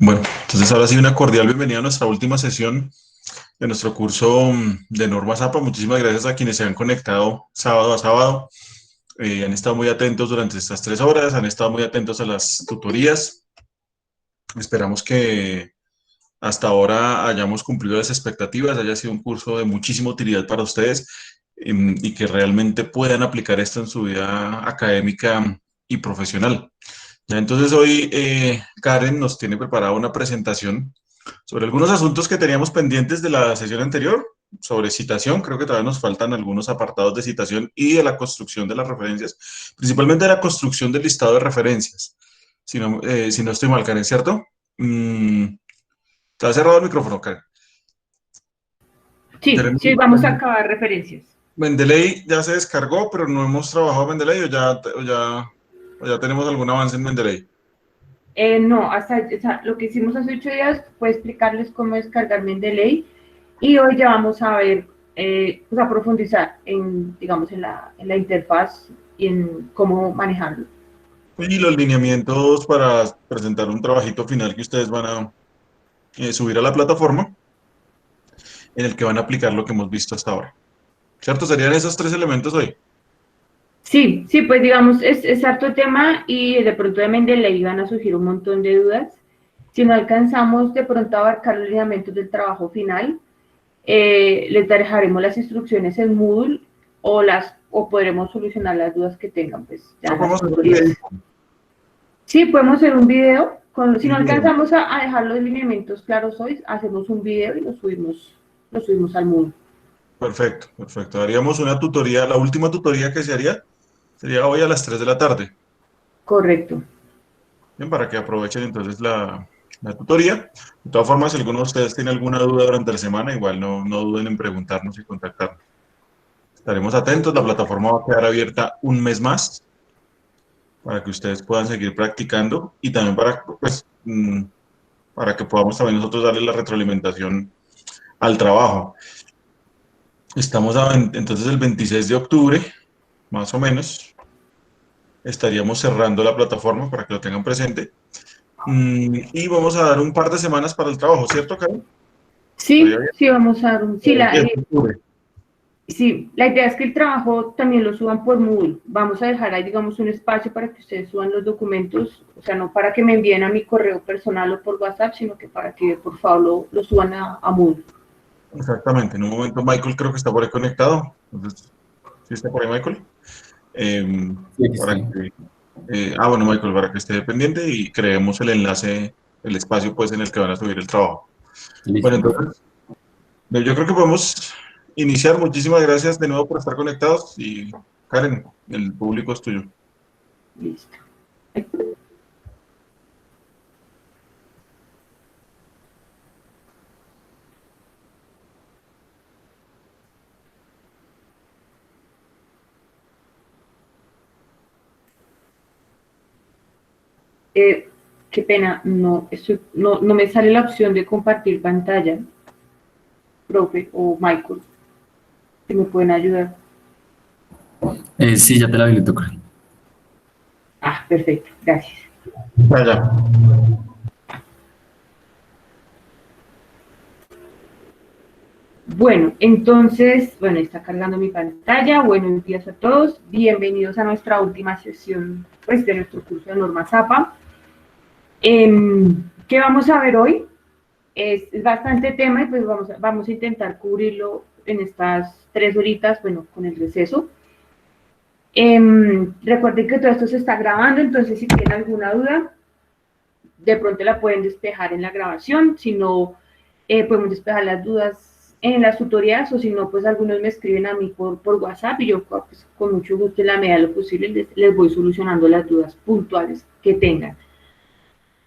Bueno, entonces ahora sí una cordial bienvenida a nuestra última sesión de nuestro curso de normas APA. Muchísimas gracias a quienes se han conectado sábado a sábado. Han estado muy atentos durante estas 3 horas, han estado muy atentos a las tutorías. Esperamos que hasta ahora hayamos cumplido las expectativas, haya sido un curso de muchísima utilidad para ustedes y que realmente puedan aplicar esto en su vida académica y profesional. Ya, entonces hoy Karen nos tiene preparada una presentación sobre algunos asuntos que teníamos pendientes de la sesión anterior, sobre citación. Creo que todavía nos faltan algunos apartados de citación y de la construcción de las referencias, principalmente de la construcción del listado de referencias. Si no estoy mal, Karen, ¿cierto? Te ha cerrado el micrófono, Karen. Sí, vamos a acabar referencias. Mendeley ya se descargó, pero no hemos trabajado Mendeley o ya tenemos algún avance en Mendeley. No, lo que hicimos hace 8 días fue explicarles cómo descargar Mendeley y hoy ya vamos a ver, pues a profundizar digamos, en la interfaz y en cómo manejarlo. Y los lineamientos para presentar un trabajito final que ustedes van a subir a la plataforma en el que van a aplicar lo que hemos visto hasta ahora. ¿Cierto? Serían esos 3 elementos hoy. Sí, pues digamos, es harto tema y de pronto de Mendeley van a surgir un montón de dudas. Si no alcanzamos de pronto a abarcar los lineamientos del trabajo final, les dejaremos las instrucciones en Moodle o podremos solucionar las dudas que tengan, pues ya en las tutorías. Sí, podemos hacer un video. Si no alcanzamos a dejar los lineamientos claros hoy, hacemos un video y lo subimos al Moodle. Perfecto. Haríamos una tutoría, la última tutoría que se haría sería hoy a las 3 de la tarde. Correcto. Bien, para que aprovechen entonces la tutoría. De todas formas, si alguno de ustedes tiene alguna duda durante la semana, igual no duden en preguntarnos y contactarnos. Estaremos atentos, la plataforma va a quedar abierta un mes más para que ustedes puedan seguir practicando y también para que podamos también nosotros darle la retroalimentación al trabajo. Estamos entonces el 26 de octubre, más o menos, estaríamos cerrando la plataforma para que lo tengan presente. Y vamos a dar un par de semanas para el trabajo, ¿cierto, Karen? Sí, vamos a dar un... Sí, la idea es que el trabajo también lo suban por Moodle. Vamos a dejar ahí, digamos, un espacio para que ustedes suban los documentos, o sea, no para que me envíen a mi correo personal o por WhatsApp, sino que para que, por favor, lo suban a Moodle. Exactamente, en un momento Michael creo que está por ahí conectado. Entonces, ¿sí está por ahí Michael? Bueno, Michael, para que esté pendiente y creemos el enlace, el espacio pues en el que van a subir el trabajo. Listo. Bueno, entonces, yo creo que podemos iniciar. Muchísimas gracias de nuevo por estar conectados y Karen, el público es tuyo. Listo. Qué pena, no me sale la opción de compartir pantalla, profe o Michael, que me pueden ayudar. Sí, ya te la habilito, Karen. Ah, perfecto, gracias. Vaya. Bueno, entonces, está cargando mi pantalla. Buenos días a todos. Bienvenidos a nuestra última sesión, pues, de nuestro curso de normas APA. ¿Qué vamos a ver hoy? Es bastante tema y pues vamos a intentar cubrirlo en estas 3 horitas, con el receso. Recuerden que todo esto se está grabando, entonces si tienen alguna duda, de pronto la pueden despejar en la grabación. Si no, podemos despejar las dudas en las tutorías, o si no, pues algunos me escriben a mí por WhatsApp y yo pues, con mucho gusto en la medida de lo posible les voy solucionando las dudas puntuales que tengan.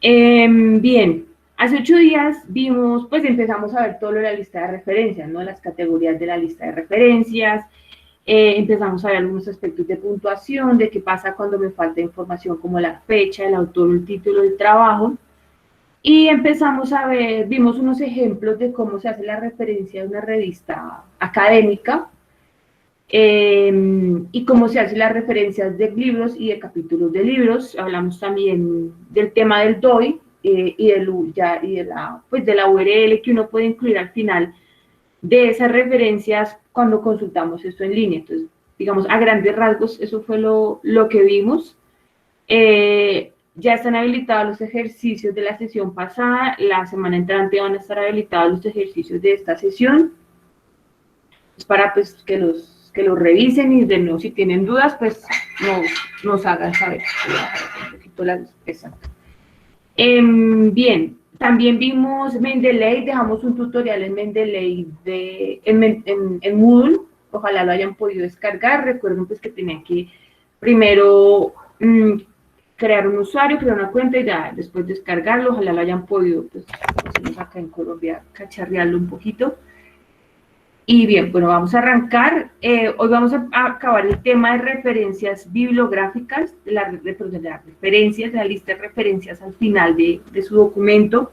Bien, hace 8 días empezamos a ver todo lo de la lista de referencias, ¿no? Las categorías de la lista de referencias, empezamos a ver algunos aspectos de puntuación, de qué pasa cuando me falta información como la fecha, el autor o el título del trabajo. Y empezamos a ver, vimos unos ejemplos de cómo se hace la referencia de una revista académica y cómo se hacen las referencias de libros y de capítulos de libros. Hablamos también del tema del DOI, pues de la URL que uno puede incluir al final de esas referencias cuando consultamos esto en línea. Entonces, digamos, a grandes rasgos, eso fue lo que vimos. Ya están habilitados los ejercicios de la sesión pasada, la semana entrante van a estar habilitados los ejercicios de esta sesión, es para pues, que los revisen y de nuevo, si tienen dudas, pues nos hagan saber. Voy a bajar un poquito la luz. Exacto. Bien, también vimos Mendeley, dejamos un tutorial en Mendeley en Moodle, ojalá lo hayan podido descargar. Recuerden pues que tenían que primero crear un usuario, crear una cuenta y ya después descargarlo, ojalá lo hayan podido, pues decimos acá en Colombia, cacharrearlo un poquito. Y bien, bueno, vamos a arrancar. Hoy vamos a acabar el tema de referencias bibliográficas, de las referencias, de la lista de referencias al final de su documento.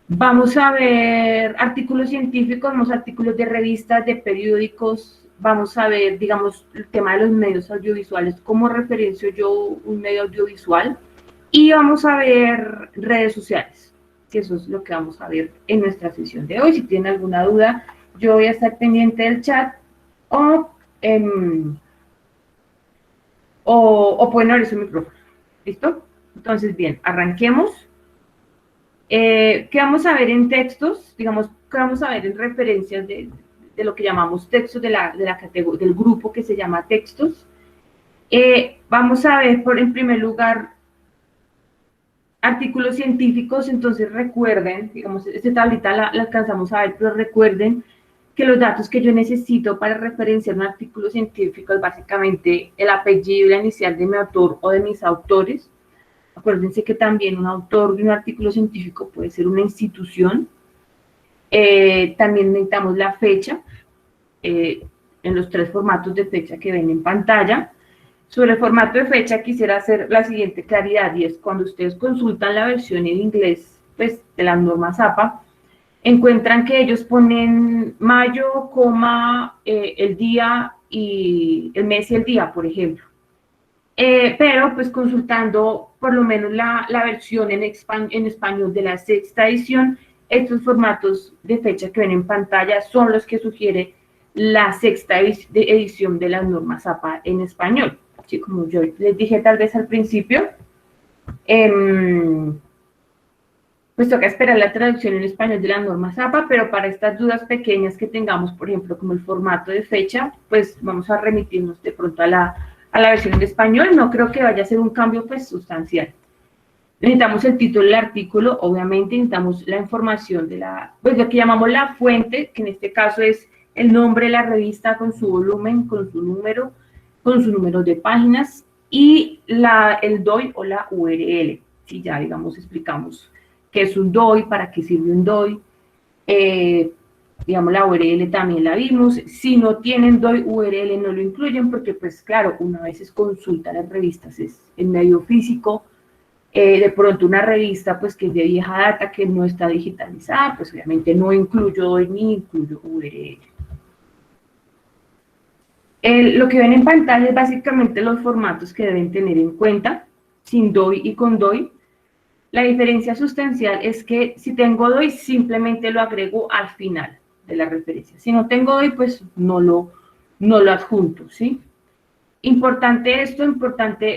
Vamos a ver artículos científicos, vamos a artículos de revistas, de periódicos, vamos a ver, digamos, el tema de los medios audiovisuales, cómo referencio yo un medio audiovisual, y vamos a ver redes sociales, que eso es lo que vamos a ver en nuestra sesión de hoy. Si tienen alguna duda, yo voy a estar pendiente del chat o pueden abrir su micrófono. ¿Listo? Entonces, bien, arranquemos. ¿Qué vamos a ver en textos? Digamos, ¿qué vamos a ver en referencias de lo que llamamos textos de la categoría, del grupo que se llama textos? Vamos a ver, en primer lugar, artículos científicos. Entonces recuerden, digamos, esta tablita la alcanzamos a ver, pero recuerden que los datos que yo necesito para referenciar un artículo científico es básicamente el apellido y la inicial de mi autor o de mis autores. Acuérdense que también un autor de un artículo científico puede ser una institución. También necesitamos la fecha, en los 3 formatos de fecha que ven en pantalla. Sobre el formato de fecha quisiera hacer la siguiente claridad, y es cuando ustedes consultan la versión en inglés, pues, de las normas APA, encuentran que ellos ponen mayo, el día y el mes y el día, por ejemplo. Pero pues consultando por lo menos la versión en español de la 6ª edición, estos formatos de fecha que ven en pantalla son los que sugiere la 6ª edición de las normas APA en español. Así como yo les dije tal vez al principio, pues toca esperar la traducción en español de las normas APA, pero para estas dudas pequeñas que tengamos, por ejemplo, como el formato de fecha, pues vamos a remitirnos de pronto a la versión en español. No creo que vaya a ser un cambio pues sustancial. Necesitamos el título del artículo, obviamente necesitamos la información de pues lo que llamamos la fuente, que en este caso es el nombre de la revista con su volumen, con su número de páginas, y el DOI o la URL. Si ya, digamos, explicamos qué es un DOI, para qué sirve un DOI. Digamos, la URL también la vimos. Si no tienen DOI, URL no lo incluyen porque, pues claro, una vez consulta las revistas, es en medio físico. De pronto una revista, pues que es de vieja data, que no está digitalizada, pues obviamente no incluyo DOI ni incluyo URL. Lo que ven en pantalla es básicamente los formatos que deben tener en cuenta, sin DOI y con DOI. La diferencia sustancial es que si tengo DOI, simplemente lo agrego al final de la referencia. Si no tengo DOI, pues no lo adjunto, ¿sí? Importante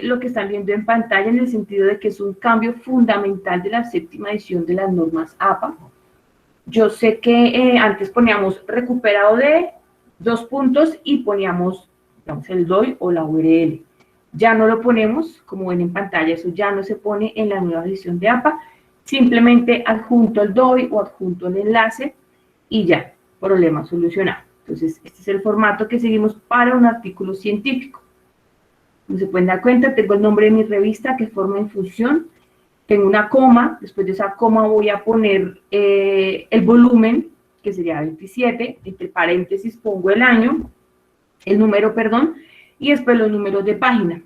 lo que están viendo en pantalla, en el sentido de que es un cambio fundamental de la 7ª edición de las normas APA. Yo sé que antes poníamos recuperado de 2 puntos y poníamos, digamos, el DOI o la URL. Ya no lo ponemos, como ven en pantalla, eso ya no se pone en la nueva edición de APA, simplemente adjunto el DOI o adjunto el enlace y ya, problema solucionado. Entonces, este es el formato que seguimos para un artículo científico. Como se pueden dar cuenta, tengo el nombre de mi revista que forma en función, tengo una coma, después de esa coma voy a poner el volumen, que sería 27, entre paréntesis pongo el número, perdón, y después los números de página.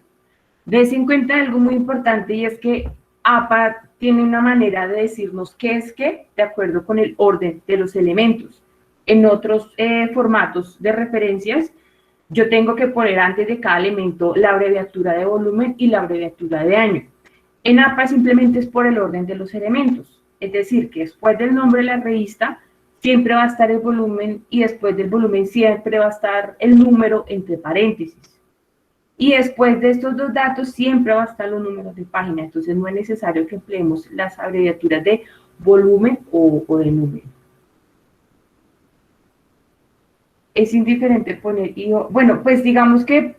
Dense en cuenta algo muy importante, y es que APA tiene una manera de decirnos qué es qué, de acuerdo con el orden de los elementos. En otros formatos de referencias, yo tengo que poner antes de cada elemento la abreviatura de volumen y la abreviatura de año. En APA simplemente es por el orden de los elementos, es decir, que después del nombre de la revista siempre va a estar el volumen y después del volumen siempre va a estar el número entre paréntesis. Y después de estos dos datos siempre va a estar los números de página, entonces no es necesario que empleemos las abreviaturas de volumen o de número. Es indiferente poner IO. Bueno, pues digamos que...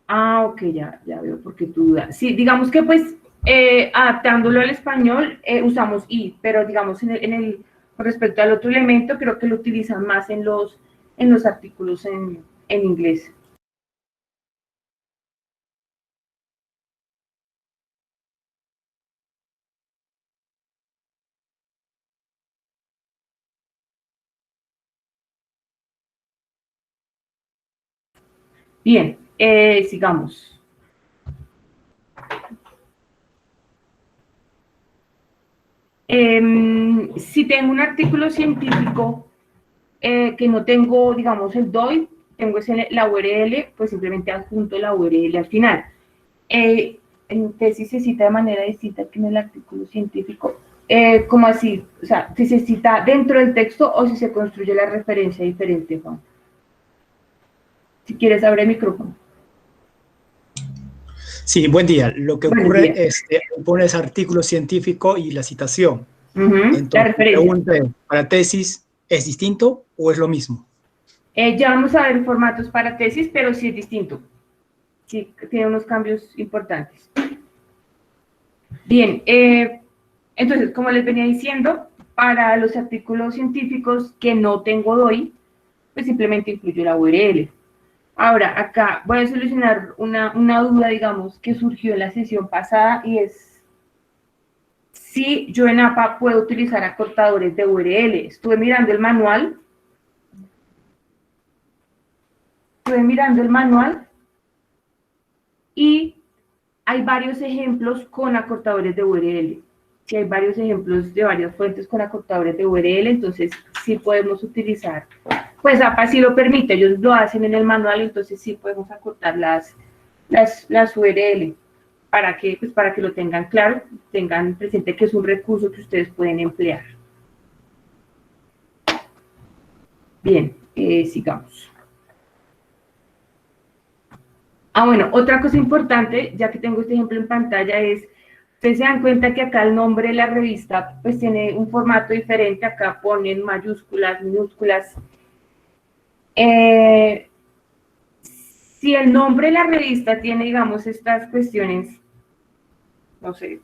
ok, ya veo por qué tu duda. Sí, digamos que pues adaptándolo al español usamos I, pero digamos con respecto al otro elemento creo que lo utilizan más en los artículos en inglés. Bien, sigamos. Si tengo un artículo científico que no tengo, digamos, el DOI, tengo la URL, pues simplemente adjunto la URL al final. En tesis se cita de manera distinta que en el artículo científico. ¿Cómo así? O sea, si se cita dentro del texto o si se construye la referencia diferente, Juan. Si quieres, abre el micrófono. Sí, buen día. Lo que ocurre es que pones artículo científico y la citación. Entonces, la referencia. Pregunta, ¿para tesis es distinto o es lo mismo? Ya vamos a ver formatos para tesis, pero sí es distinto. Sí, tiene unos cambios importantes. Bien, entonces, como les venía diciendo, para los artículos científicos que no tengo DOI, pues simplemente incluyo la URL. Ahora, acá voy a solucionar una duda, digamos, que surgió en la sesión pasada, y es si yo en APA puedo utilizar acortadores de URL. Estuve mirando el manual. Y hay varios ejemplos con acortadores de URL. Si hay varios ejemplos de varias fuentes con acortadores de URL, entonces sí podemos utilizar. Pues APA sí lo permite, ellos lo hacen en el manual, entonces sí podemos acortar las URL para que lo tengan claro, tengan presente que es un recurso que ustedes pueden emplear. Bien, sigamos. Bueno, otra cosa importante, ya que tengo este ejemplo en pantalla, es, ustedes se dan cuenta que acá el nombre de la revista pues tiene un formato diferente, acá ponen mayúsculas, minúsculas. Si el nombre de la revista tiene, digamos, estas cuestiones, no sé,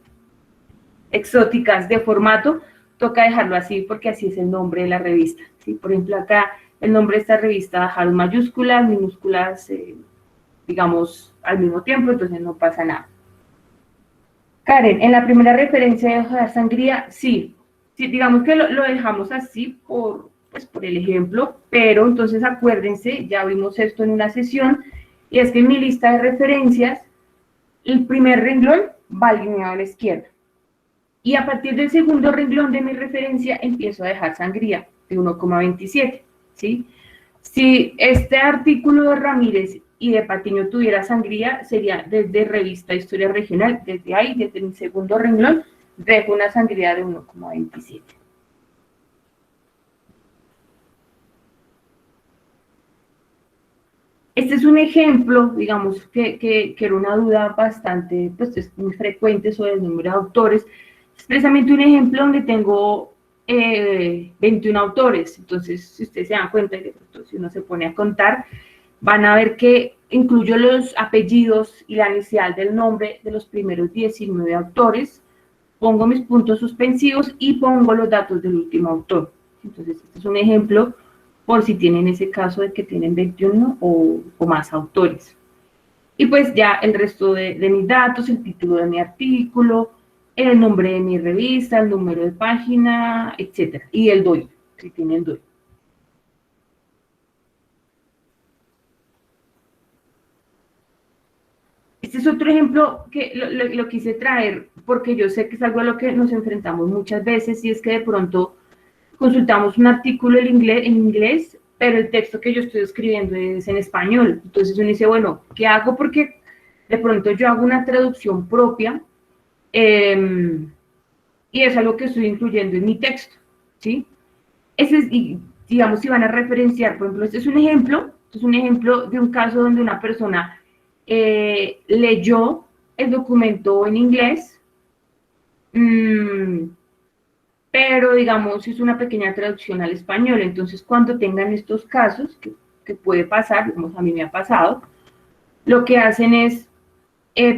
exóticas de formato, toca dejarlo así porque así es el nombre de la revista, ¿sí? Por ejemplo, acá el nombre de esta revista dejaron mayúsculas, minúsculas, digamos, al mismo tiempo, entonces no pasa nada. Karen, en la primera referencia de hoja de sangría, sí, digamos que lo dejamos así por el ejemplo, pero entonces acuérdense, ya vimos esto en una sesión, y es que en mi lista de referencias, el primer renglón va alineado a la izquierda, y a partir del segundo renglón de mi referencia empiezo a dejar sangría de 1,27, ¿sí? Si este artículo de Ramírez y de Patiño tuviera sangría, sería desde Revista Historia Regional, desde ahí, desde mi segundo renglón, dejo una sangría de 1,27. Este es un ejemplo, digamos, que era una duda bastante, pues es muy frecuente sobre el número de autores. Es precisamente un ejemplo donde tengo 21 autores, entonces si ustedes se dan cuenta, si uno se pone a contar, van a ver que incluyo los apellidos y la inicial del nombre de los primeros 19 autores, pongo mis puntos suspensivos y pongo los datos del último autor. Entonces, este es un ejemplo por si tienen ese caso de que tienen 21 o más autores. Y pues ya el resto de mis datos, el título de mi artículo, el nombre de mi revista, el número de página, etcétera. Y el DOI, si tiene el DOI. Este es otro ejemplo que lo quise traer porque yo sé que es algo a lo que nos enfrentamos muchas veces, y es que de pronto consultamos un artículo en inglés, pero el texto que yo estoy escribiendo es en español. Entonces uno dice, bueno, ¿qué hago? Porque de pronto yo hago una traducción propia y es algo que estoy incluyendo en mi texto, ¿sí? Ese es, y, digamos, si van a referenciar, por ejemplo, este es un ejemplo de un caso donde una persona leyó el documento en inglés, pero digamos es una pequeña traducción al español. Entonces cuando tengan estos casos, que puede pasar, digamos a mí me ha pasado, lo que hacen es,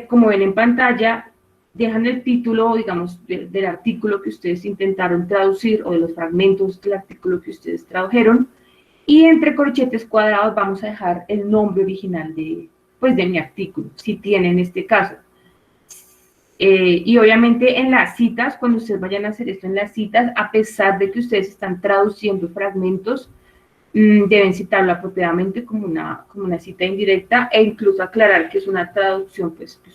como ven en pantalla, dejan el título, digamos, del artículo que ustedes intentaron traducir o de los fragmentos del artículo que ustedes tradujeron, y entre corchetes cuadrados vamos a dejar el nombre original de mi artículo, si tienen este caso. Y obviamente en las citas, cuando ustedes vayan a hacer esto en las citas, a pesar de que ustedes están traduciendo fragmentos, deben citarlo apropiadamente como una cita indirecta, e incluso aclarar que es una traducción pues, que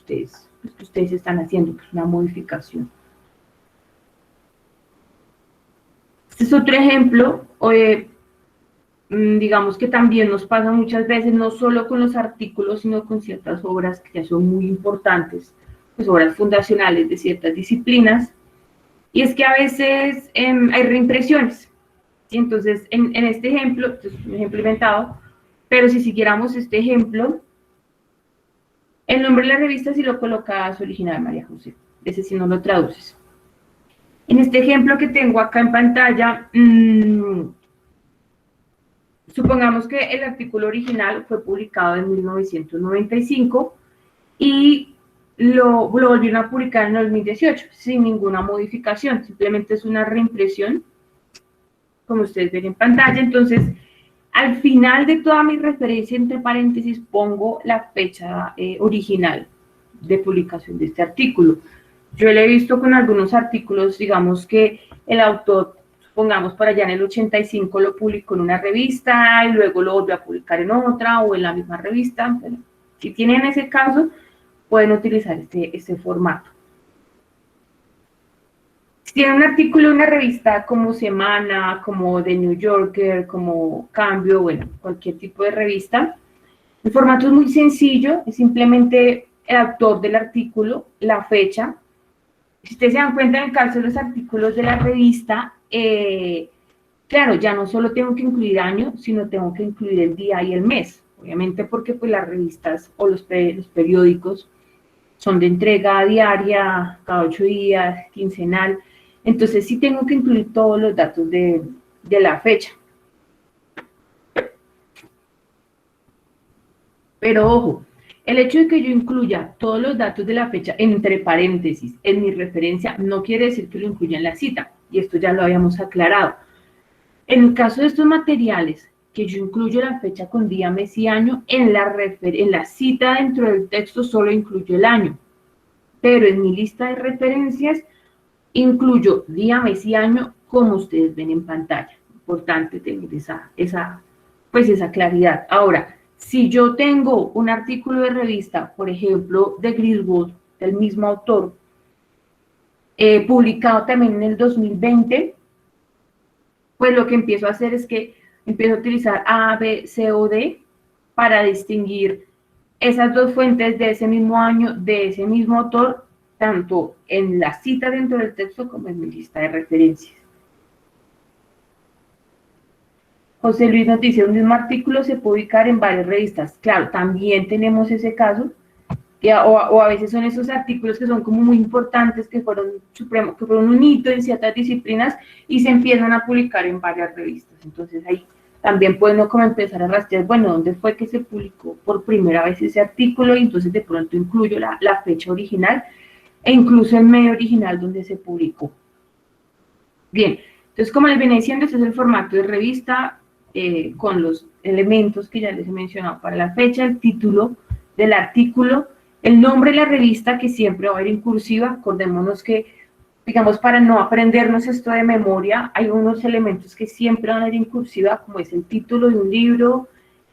ustedes están haciendo, que es una modificación. Este es otro ejemplo, digamos que también nos pasa muchas veces, no solo con los artículos, sino con ciertas obras que ya son muy importantes, pues obras fundacionales de ciertas disciplinas, y es que a veces hay reimpresiones. ¿Sí? Entonces, en este ejemplo, este es un ejemplo inventado, pero si siguiéramos este ejemplo, el nombre de la revista sí lo colocas original, María José, ese sí no lo traduces. En este ejemplo que tengo acá en pantalla, supongamos que el artículo original fue publicado en 1995 y lo volvieron a publicar en 2018 sin ninguna modificación, simplemente es una reimpresión, como ustedes ven en pantalla. Entonces, al final de toda mi referencia, entre paréntesis, pongo la fecha original de publicación de este artículo. Yo lo he visto con algunos artículos, digamos que el autor, supongamos por allá en el 85, lo publicó en una revista y luego lo volvió a publicar en otra o en la misma revista. Bueno, si tienen ese caso, pueden utilizar este formato. Si tienen un artículo en una revista como Semana, como The New Yorker, como Cambio, bueno, cualquier tipo de revista, el formato es muy sencillo, es simplemente el autor del artículo, la fecha. Si ustedes se dan cuenta, en el caso de los artículos de la revista, claro, ya no solo tengo que incluir año, sino tengo que incluir el día y el mes, obviamente porque pues las revistas o los periódicos son de entrega diaria, cada 8 días, quincenal. Entonces sí tengo que incluir todos los datos de la fecha. Pero ojo, el hecho de que yo incluya todos los datos de la fecha entre paréntesis en mi referencia no quiere decir que lo incluya en la cita, y esto ya lo habíamos aclarado. En el caso de estos materiales, que yo incluyo la fecha con día, mes y año, en la cita dentro del texto solo incluyo el año, pero en mi lista de referencias incluyo día, mes y año, como ustedes ven en pantalla. Importante tener esa claridad. Ahora, si yo tengo un artículo de revista, por ejemplo, de Griswold, del mismo autor, publicado también en el 2020, pues lo que empiezo a hacer es que empiezo a utilizar A, B, C o D para distinguir esas dos fuentes de ese mismo año, de ese mismo autor, tanto en la cita dentro del texto como en mi lista de referencias. José Luis nos dice, un mismo artículo se puede ubicar en varias revistas. Claro, también tenemos ese caso, o a veces son esos artículos que son como muy importantes, que fueron un hito en ciertas disciplinas y se empiezan a publicar en varias revistas. Entonces ahí también puede uno como empezar a rastrear, bueno, ¿dónde fue que se publicó por primera vez ese artículo? Y entonces de pronto incluyo la fecha original e incluso el medio original donde se publicó. Bien, entonces como les venía diciendo, este es el formato de revista con los elementos que ya les he mencionado para la fecha, el título del artículo, el nombre de la revista que siempre va a ir en cursiva. Acordémonos que, digamos, para no aprendernos esto de memoria, hay unos elementos que siempre van a ir en cursiva, como es el título de un libro,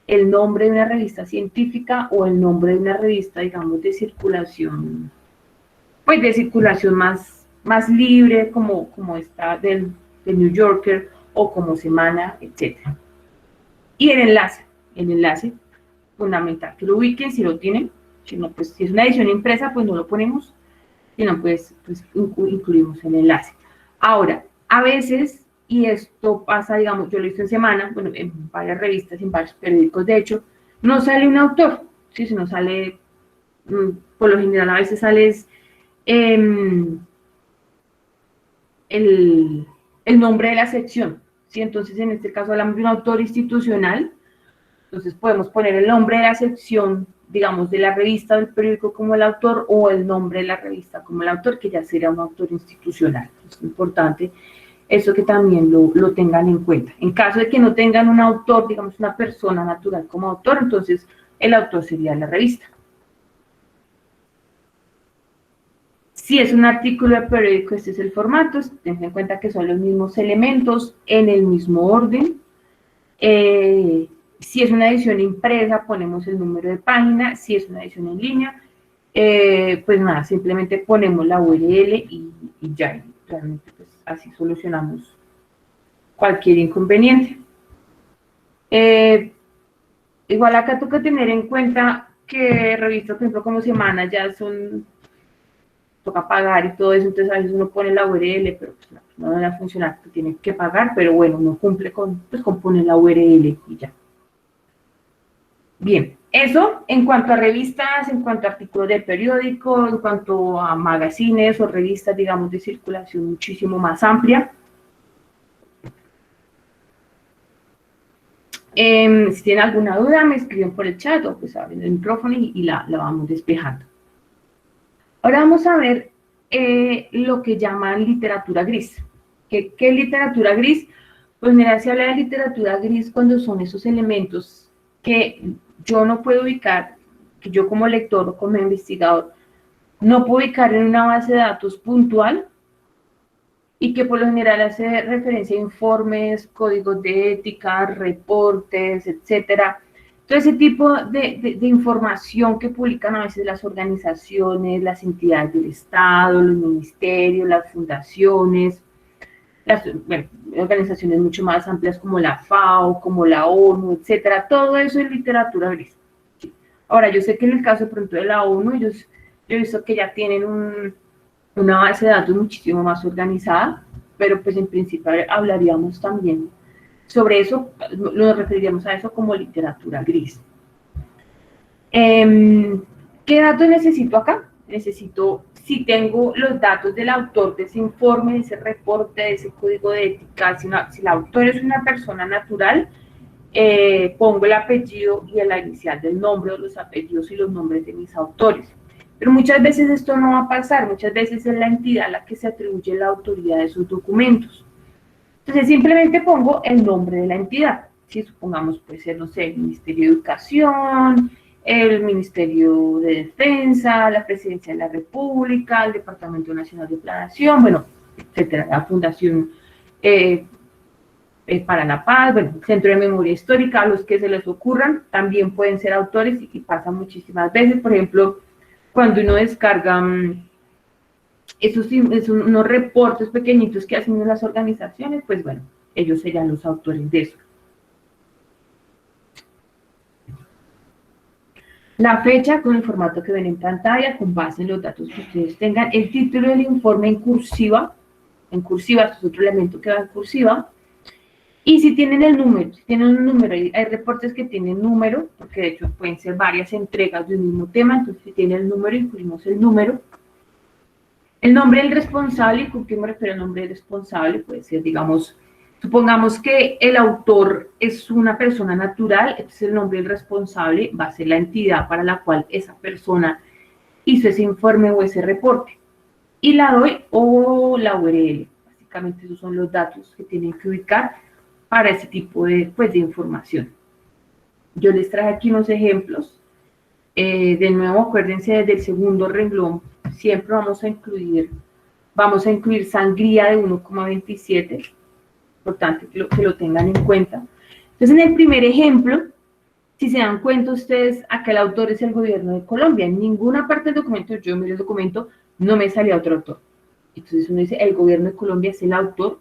el nombre de una revista científica o el nombre de una revista, digamos, de circulación, pues de circulación más libre, como esta del New Yorker o como Semana, etc. Y el enlace fundamental, que lo ubiquen si lo tienen, Si no, pues si es una edición impresa, pues no lo ponemos, sino pues incluimos el enlace. Ahora, a veces, y esto pasa, digamos, yo lo hice en semana, bueno, en varias revistas, en varios periódicos, de hecho, no sale un autor, ¿sí? Si no sale, por lo general a veces sale el nombre de la sección, ¿sí? Entonces, en este caso hablamos de un autor institucional, entonces podemos poner el nombre de la sección, digamos, de la revista o del periódico como el autor, o el nombre de la revista como el autor, que ya sería un autor institucional. Es importante eso que también lo tengan en cuenta. En caso de que no tengan un autor, digamos, una persona natural como autor, entonces el autor sería la revista. Si es un artículo de periódico, este es el formato, tengan en cuenta que son los mismos elementos en el mismo orden. Si es una edición impresa, ponemos el número de página. Si es una edición en línea, pues nada, simplemente ponemos la URL y ya, realmente pues así solucionamos cualquier inconveniente. Igual acá toca tener en cuenta que revistas, por ejemplo, como Semana, ya toca pagar y todo eso, entonces a veces uno pone la URL, pero pues no va a funcionar, tiene que pagar, pero bueno, uno cumple con poner la URL y ya. Bien, eso en cuanto a revistas, en cuanto a artículos de periódico, en cuanto a magazines o revistas, digamos, de circulación muchísimo más amplia. Si tienen alguna duda, me escriben por el chat o pues abren el micrófono y la vamos despejando. Ahora vamos a ver lo que llaman literatura gris. ¿Qué es literatura gris? Pues mira, se habla de literatura gris cuando son esos elementos que yo no puedo ubicar, que yo como lector o como investigador no puedo ubicar en una base de datos puntual y que por lo general hace referencia a informes, códigos de ética, reportes, etcétera. Todo ese tipo de información que publican a veces las organizaciones, las entidades del Estado, los ministerios, las fundaciones, organizaciones mucho más amplias como la FAO, como la ONU, etcétera. Todo eso es literatura gris. Ahora, yo sé que en el caso de pronto de la ONU, yo he visto que ya tienen una base de datos muchísimo más organizada, pero pues en principio hablaríamos también sobre eso, nos referiríamos a eso como literatura gris. ¿Qué datos necesito acá? Necesito, si tengo los datos del autor de ese informe, de ese reporte, de ese código de ética, si el autor es una persona natural, pongo el apellido y la inicial del nombre, o los apellidos y los nombres de mis autores. Pero muchas veces esto no va a pasar, muchas veces es la entidad a la que se atribuye la autoría de esos documentos. Entonces simplemente pongo el nombre de la entidad. Si supongamos puede ser, no sé, el Ministerio de Educación, el Ministerio de Defensa, la Presidencia de la República, el Departamento Nacional de Planeación, bueno, etcétera, la Fundación para la Paz, bueno, Centro de Memoria Histórica, a los que se les ocurran, también pueden ser autores y pasa muchísimas veces. Por ejemplo, cuando uno descarga esos unos reportes pequeñitos que hacen las organizaciones, pues bueno, ellos serían los autores de eso. La fecha con el formato que ven en pantalla, con base en los datos que ustedes tengan, el título del informe en cursiva, esto es otro elemento que va en cursiva, y si tienen el número, hay reportes que tienen número, porque de hecho pueden ser varias entregas de un mismo tema, entonces si tiene el número, incluimos el número. El nombre del responsable, ¿y con qué me refiero al nombre del responsable? Puede ser, digamos, supongamos que el autor es una persona natural, entonces el nombre del responsable va a ser la entidad para la cual esa persona hizo ese informe o ese reporte. Y la doy o la URL. Básicamente esos son los datos que tienen que ubicar para ese tipo de información. Yo les traje aquí unos ejemplos. De nuevo, acuérdense desde el segundo renglón, siempre vamos a incluir sangría de 1,27, importante que lo tengan en cuenta. Entonces, en el primer ejemplo, si se dan cuenta ustedes, acá el autor es el gobierno de Colombia. En ninguna parte del documento, yo miré el documento, no me salía otro autor. Entonces uno dice, el gobierno de Colombia es el autor,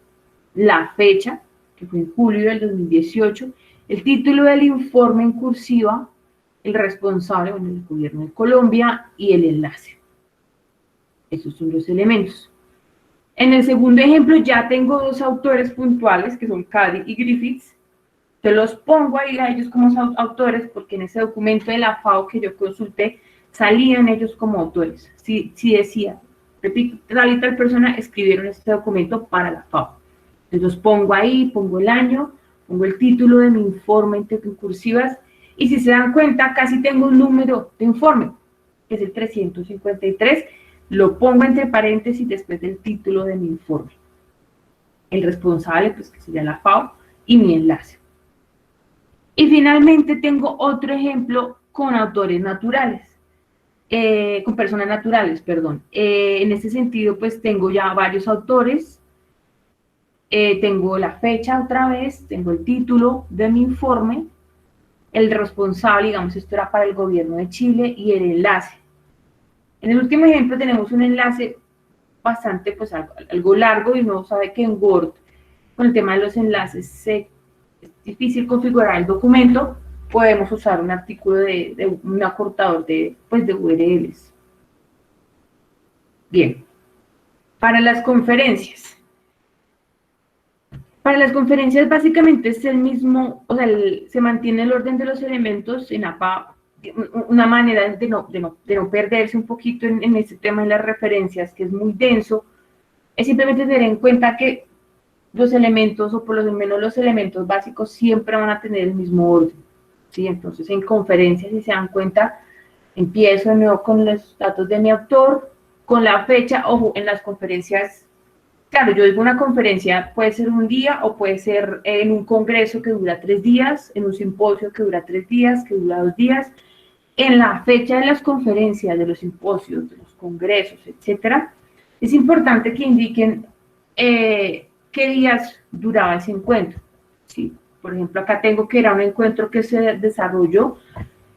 la fecha, que fue en julio del 2018, el título del informe en cursiva, el responsable, bueno, el gobierno de Colombia y el enlace. Esos son los elementos. En el segundo ejemplo ya tengo dos autores puntuales, que son Cady y Griffiths. Te los pongo ahí a ellos como autores porque en ese documento de la FAO que yo consulté, salían ellos como autores. Sí decía, repito, tal y tal persona escribieron este documento para la FAO. Entonces los pongo ahí, pongo el año, pongo el título de mi informe en cursivas, y si se dan cuenta, casi tengo un número de informe, que es el 353, lo pongo entre paréntesis después del título de mi informe. El responsable, pues que sería la FAO, y mi enlace. Y finalmente tengo otro ejemplo con autores naturales, con personas naturales, perdón. En ese sentido, pues tengo ya varios autores, tengo la fecha otra vez, tengo el título de mi informe, el responsable, digamos, esto era para el gobierno de Chile, y el enlace. En el último ejemplo tenemos un enlace bastante, pues algo largo, y uno sabe que en Word, con el tema de los enlaces, es difícil configurar el documento, podemos usar un artículo de un acortador de URLs. Bien, para las conferencias. Para las conferencias básicamente es el mismo, o sea, se mantiene el orden de los elementos en APA, una manera de no perderse un poquito en este tema de las referencias, que es muy denso, es simplemente tener en cuenta que los elementos, o por lo menos los elementos básicos, siempre van a tener el mismo orden, ¿sí? Entonces, en conferencias, si se dan cuenta, empiezo de nuevo con los datos de mi autor, con la fecha. Ojo, en las conferencias, claro, yo digo una conferencia, puede ser un día, o puede ser en un congreso que dura 3 días, en un simposio que dura 3 días, que dura 2 días. En la fecha de las conferencias, de los simposios, de los congresos, etcétera, es importante que indiquen qué días duraba ese encuentro, ¿sí? Por ejemplo, acá tengo que era un encuentro que se desarrolló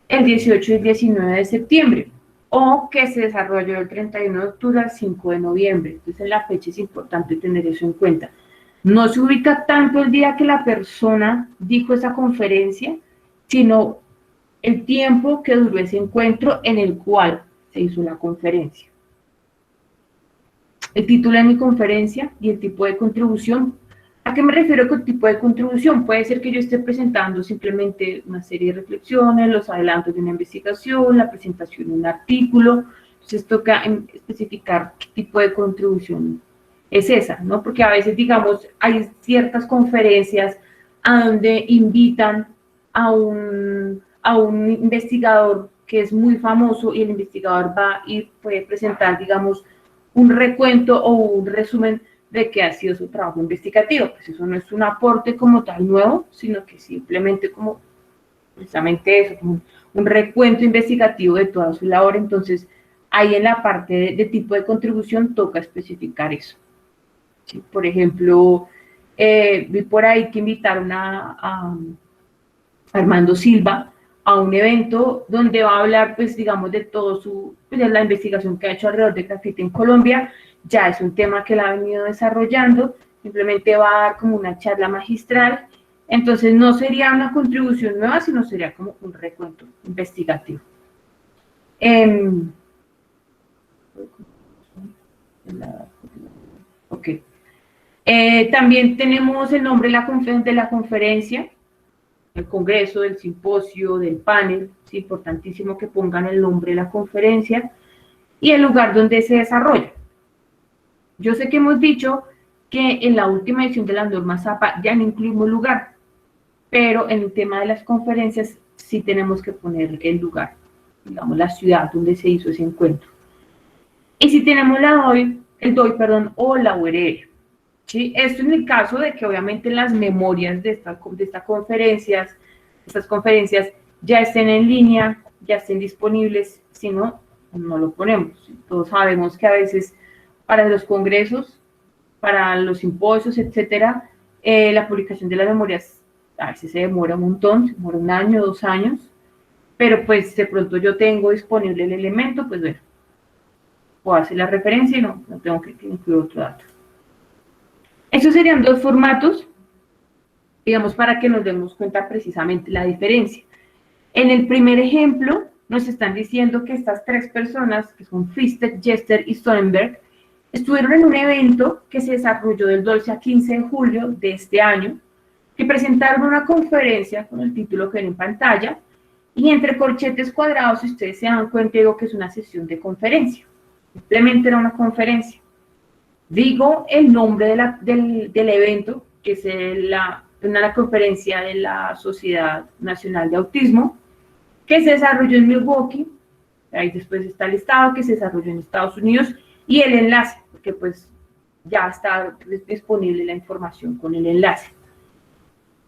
el 18 y el 19 de septiembre, o que se desarrolló el 31 de octubre al 5 de noviembre. Entonces, en la fecha es importante tener eso en cuenta. No se ubica tanto el día que la persona dijo esa conferencia, sino el tiempo que duró ese encuentro en el cual se hizo la conferencia. El título de mi conferencia y el tipo de contribución. ¿A qué me refiero con tipo de contribución? Puede ser que yo esté presentando simplemente una serie de reflexiones, los adelantos de una investigación, la presentación de un artículo. Entonces toca especificar qué tipo de contribución es esa, ¿no? Porque a veces, digamos, hay ciertas conferencias a donde invitan a un investigador que es muy famoso, y el investigador va y puede presentar, digamos, un recuento o un resumen de qué ha sido su trabajo investigativo. Pues eso no es un aporte como tal nuevo, sino que simplemente como precisamente eso, como un recuento investigativo de toda su labor. Entonces, ahí en la parte de tipo de contribución toca especificar eso. ¿Sí? Por ejemplo, vi por ahí que invitaron a Armando Silva a un evento donde va a hablar, pues, digamos, de todo de la investigación que ha hecho alrededor de grafiti en Colombia. Ya es un tema que él ha venido desarrollando, simplemente va a dar como una charla magistral. Entonces, no sería una contribución nueva, sino sería como un recuento investigativo. Ok. También tenemos el nombre de la conferencia, el congreso, del simposio, del panel. Es importantísimo que pongan el nombre de la conferencia y el lugar donde se desarrolla. Yo sé que hemos dicho que en la última edición de las normas APA ya no incluimos lugar, pero en el tema de las conferencias sí tenemos que poner el lugar, digamos, la ciudad donde se hizo ese encuentro. Y si tenemos el DOI, o la URL. ¿Sí? Esto en el caso de que obviamente las memorias de estas conferencias ya estén en línea, ya estén disponibles. Si no, no lo ponemos. Todos sabemos que a veces para los congresos, para los simposios, etcétera, la publicación de las memorias a veces se demora un montón, se demora 1 año, 2 años, pero pues de pronto yo tengo disponible el elemento, pues bueno, puedo hacer la referencia y no tengo que incluir otro dato. Esos serían 2 formatos, digamos, para que nos demos cuenta precisamente la diferencia. En el primer ejemplo, nos están diciendo que estas tres personas, que son Pfister, Jester y Sonnenberg, estuvieron en un evento que se desarrolló del 12 al 15 de julio de este año, que presentaron una conferencia con el título que ven en pantalla, y entre corchetes cuadrados, si ustedes se dan cuenta, digo que es una sesión de conferencia. Simplemente era una conferencia. Digo el nombre del evento, que es una conferencia de la Sociedad Nacional de Autismo, que se desarrolló en Milwaukee. Ahí después está el estado, que se desarrolló en Estados Unidos, y el enlace, porque pues ya está disponible la información con el enlace.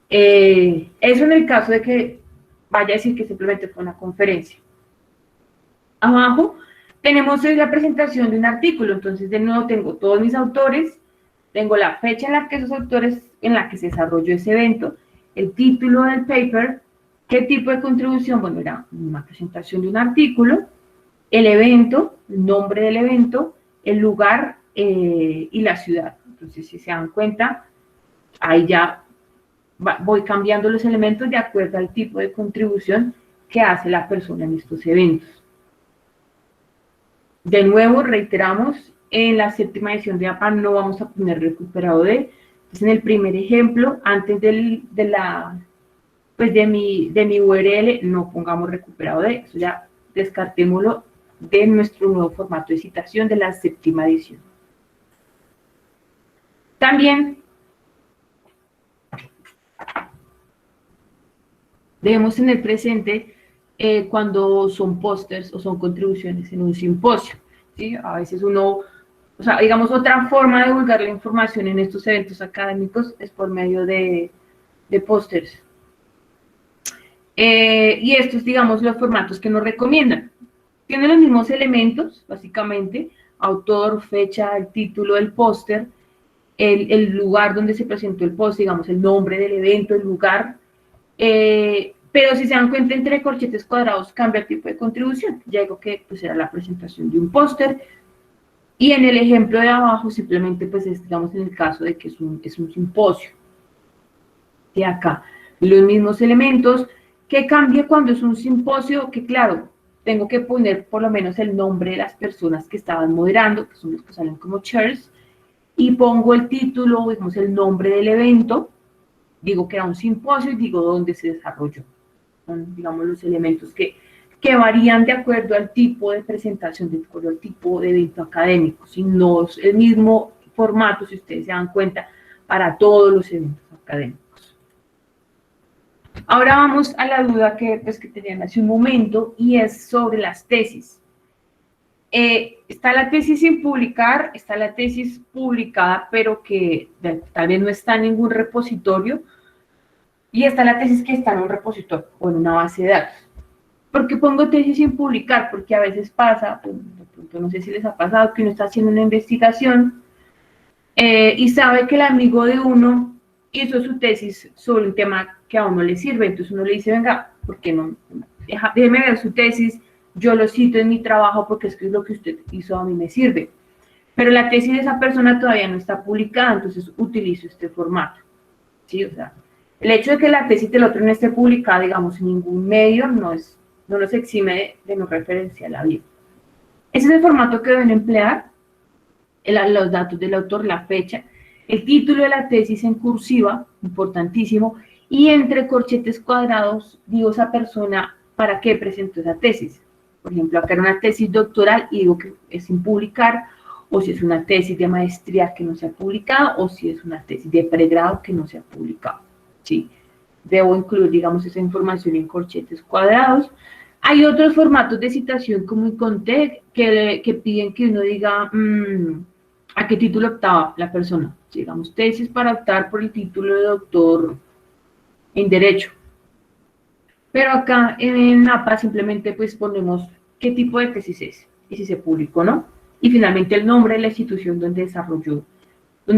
Eso en el caso de que vaya a decir que simplemente fue una conferencia. Abajo tenemos la presentación de un artículo, entonces de nuevo tengo todos mis autores, tengo la fecha en la que esos autores, en la que se desarrolló ese evento, el título del paper, qué tipo de contribución, bueno, era una presentación de un artículo, el evento, el nombre del evento, el lugar y la ciudad. Entonces, si se dan cuenta, ahí ya voy cambiando los elementos de acuerdo al tipo de contribución que hace la persona en estos eventos. De nuevo, reiteramos, en la séptima edición de APA no vamos a poner recuperado de. Entonces, en el primer ejemplo, antes de mi URL, no pongamos recuperado de. Eso ya descartémoslo de nuestro nuevo formato de citación de la séptima edición. También debemos tener presente cuando son pósters o son contribuciones en un simposio, ¿sí? A veces uno, o sea, digamos, otra forma de divulgar la información en estos eventos académicos es por medio de pósters. Y estos, digamos, los formatos que nos recomiendan. Tienen los mismos elementos, básicamente, autor, fecha, el título del póster, el lugar donde se presentó el póster, digamos, el nombre del evento, el lugar, pero si se dan cuenta, entre corchetes cuadrados cambia el tipo de contribución. Ya digo que pues era la presentación de un póster, y en el ejemplo de abajo simplemente pues digamos en el caso de que es un simposio. Y acá los mismos elementos. ¿Qué cambia cuando es un simposio? Que claro, tengo que poner por lo menos el nombre de las personas que estaban moderando, que son los que salen como chairs, y pongo el título, digamos el nombre del evento, digo que era un simposio y digo dónde se desarrolló. Son, digamos, los elementos que varían de acuerdo al tipo de presentación, de acuerdo al tipo de evento académico, si no es el mismo formato, si ustedes se dan cuenta, para todos los eventos académicos. Ahora vamos a la duda que tenían hace un momento, y es sobre las tesis. Está la tesis sin publicar, está la tesis publicada, pero que tal vez no está en ningún repositorio, y está la tesis que está en un repositorio o en una base de datos. ¿Por qué pongo tesis sin publicar? Porque a veces pasa, pues, de pronto no sé si les ha pasado, que uno está haciendo una investigación y sabe que el amigo de uno hizo su tesis sobre un tema que a uno le sirve, entonces uno le dice, venga, ¿por qué no? Déjeme ver su tesis, yo lo cito en mi trabajo porque es que es lo que usted hizo, a mí me sirve. Pero la tesis de esa persona todavía no está publicada, entonces utilizo este formato, ¿sí? O sea, el hecho de que la tesis del otro no esté publicada, digamos, en ningún medio, no nos exime de no referenciar la vida. Ese es el formato que deben emplear, los datos del autor, la fecha, el título de la tesis en cursiva, importantísimo, y entre corchetes cuadrados, digo esa persona para qué presentó esa tesis. Por ejemplo, acá era una tesis doctoral y digo que es sin publicar, o si es una tesis de maestría que no se ha publicado, o si es una tesis de pregrado que no se ha publicado, ¿sí? Debo incluir, digamos, esa información en corchetes cuadrados. Hay otros formatos de citación como el CONTEC que piden que uno diga a qué título optaba la persona. Digamos, tesis para optar por el título de doctor en Derecho. Pero acá en APA simplemente pues ponemos qué tipo de tesis es y si se publicó o no. Y finalmente el nombre de la institución donde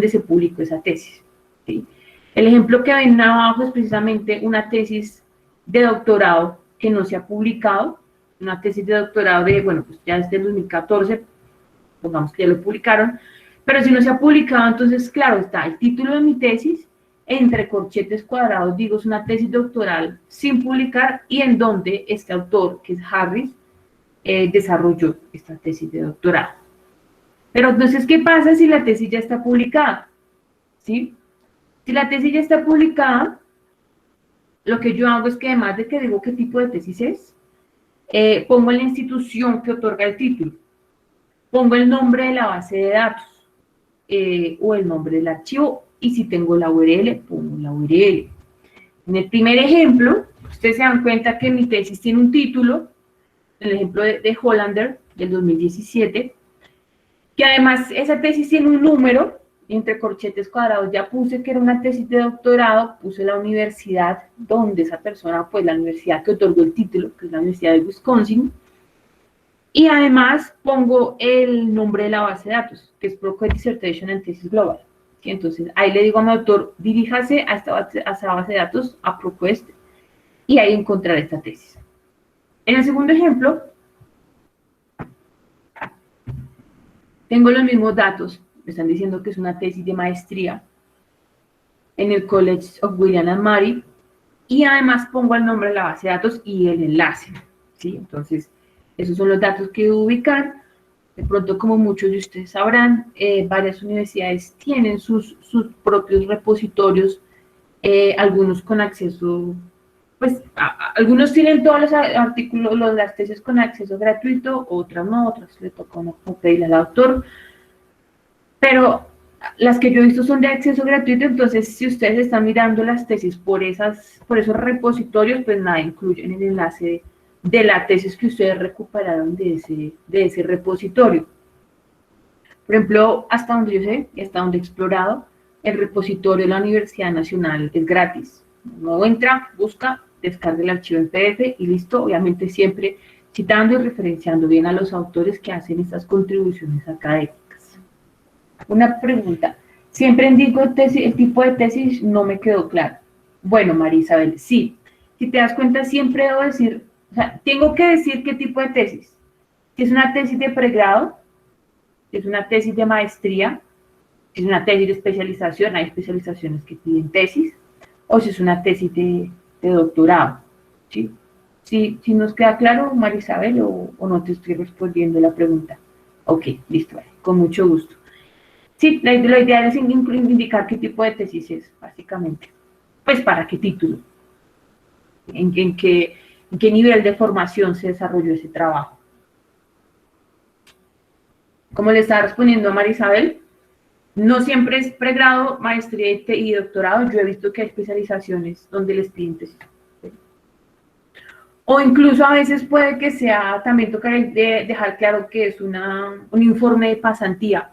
se publicó esa tesis, ¿sí? El ejemplo que ven abajo es precisamente una tesis de doctorado que no se ha publicado, una tesis de doctorado bueno, pues ya es del 2014, pongamos que ya lo publicaron, pero si no se ha publicado, entonces, claro, está el título de mi tesis, entre corchetes cuadrados, digo, es una tesis doctoral sin publicar y en donde este autor, que es Harris, desarrolló esta tesis de doctorado. Pero entonces, ¿qué pasa si la tesis ya está publicada? ¿Sí? Si la tesis ya está publicada, lo que yo hago es que además de que digo qué tipo de tesis es, pongo la institución que otorga el título, pongo el nombre de la base de datos o el nombre del archivo y si tengo la URL, pongo la URL. En el primer ejemplo, ustedes se dan cuenta que mi tesis tiene un título, el ejemplo de Hollander del 2017, que además esa tesis tiene un número, entre corchetes cuadrados ya puse que era una tesis de doctorado, puse la universidad donde esa persona, pues la universidad que otorgó el título, que es la Universidad de Wisconsin, y además pongo el nombre de la base de datos, que es ProQuest Dissertation and Thesis Global. ¿Sí? Entonces ahí le digo a mi autor, diríjase a esta base de datos, a ProQuest, y ahí encontrar esta tesis. En el segundo ejemplo, tengo los mismos datos, me están diciendo que es una tesis de maestría en el College of William and Mary, y además pongo el nombre de la base de datos y el enlace, ¿sí? Entonces, esos son los datos que debo ubicar. De pronto, como muchos de ustedes sabrán, varias universidades tienen sus propios repositorios, algunos con acceso, pues, algunos tienen todos los artículos, las tesis con acceso gratuito, otras no, otras le toca pedirle al autor, pero las que yo he visto son de acceso gratuito, entonces si ustedes están mirando las tesis por esos repositorios, pues nada, incluyen el enlace de la tesis que ustedes recuperaron de ese repositorio. Por ejemplo, hasta donde yo sé y hasta donde he explorado, el repositorio de la Universidad Nacional es gratis. Uno entra, busca, descarga el archivo en PDF y listo, obviamente siempre citando y referenciando bien a los autores que hacen estas contribuciones académicas. Una pregunta, siempre indico el tipo de tesis, no me quedó claro. Bueno, María Isabel, sí, si te das cuenta siempre debo decir, o sea, tengo que decir qué tipo de tesis. Si es una tesis de pregrado, si es una tesis de maestría, si es una tesis de especialización, hay especializaciones que piden tesis, o si es una tesis de doctorado, ¿sí? ¿Sí nos queda claro, María Isabel, o no te estoy respondiendo la pregunta? Ok, listo, vale, con mucho gusto. Sí, lo ideal es indicar qué tipo de tesis es, básicamente. Pues para qué título, en qué nivel de formación se desarrolló ese trabajo. Como le estaba respondiendo a María Isabel, no siempre es pregrado, maestría y doctorado. Yo he visto que hay especializaciones donde les piden tesis. O incluso a veces puede que sea, también toca dejar claro que es un informe de pasantía.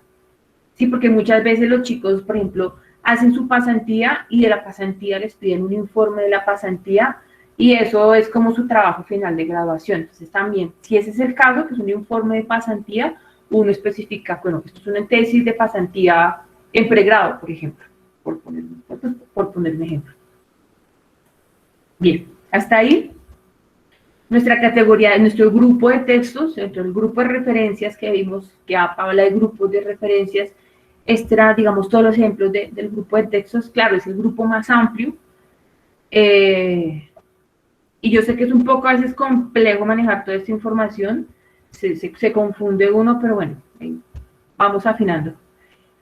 Sí, porque muchas veces los chicos, por ejemplo, hacen su pasantía y de la pasantía les piden un informe de la pasantía y eso es como su trabajo final de graduación. Entonces también, si ese es el caso, que es un informe de pasantía, uno especifica, bueno, esto es una tesis de pasantía en pregrado, por ejemplo, por poner un ejemplo. Bien, hasta ahí nuestra categoría, nuestro grupo de textos, dentro del grupo de referencias que vimos, que habla de grupos de referencias, digamos, todos los ejemplos del grupo de textos, claro, es el grupo más amplio, y yo sé que es un poco a veces complejo manejar toda esta información, se confunde uno, pero bueno, vamos afinando.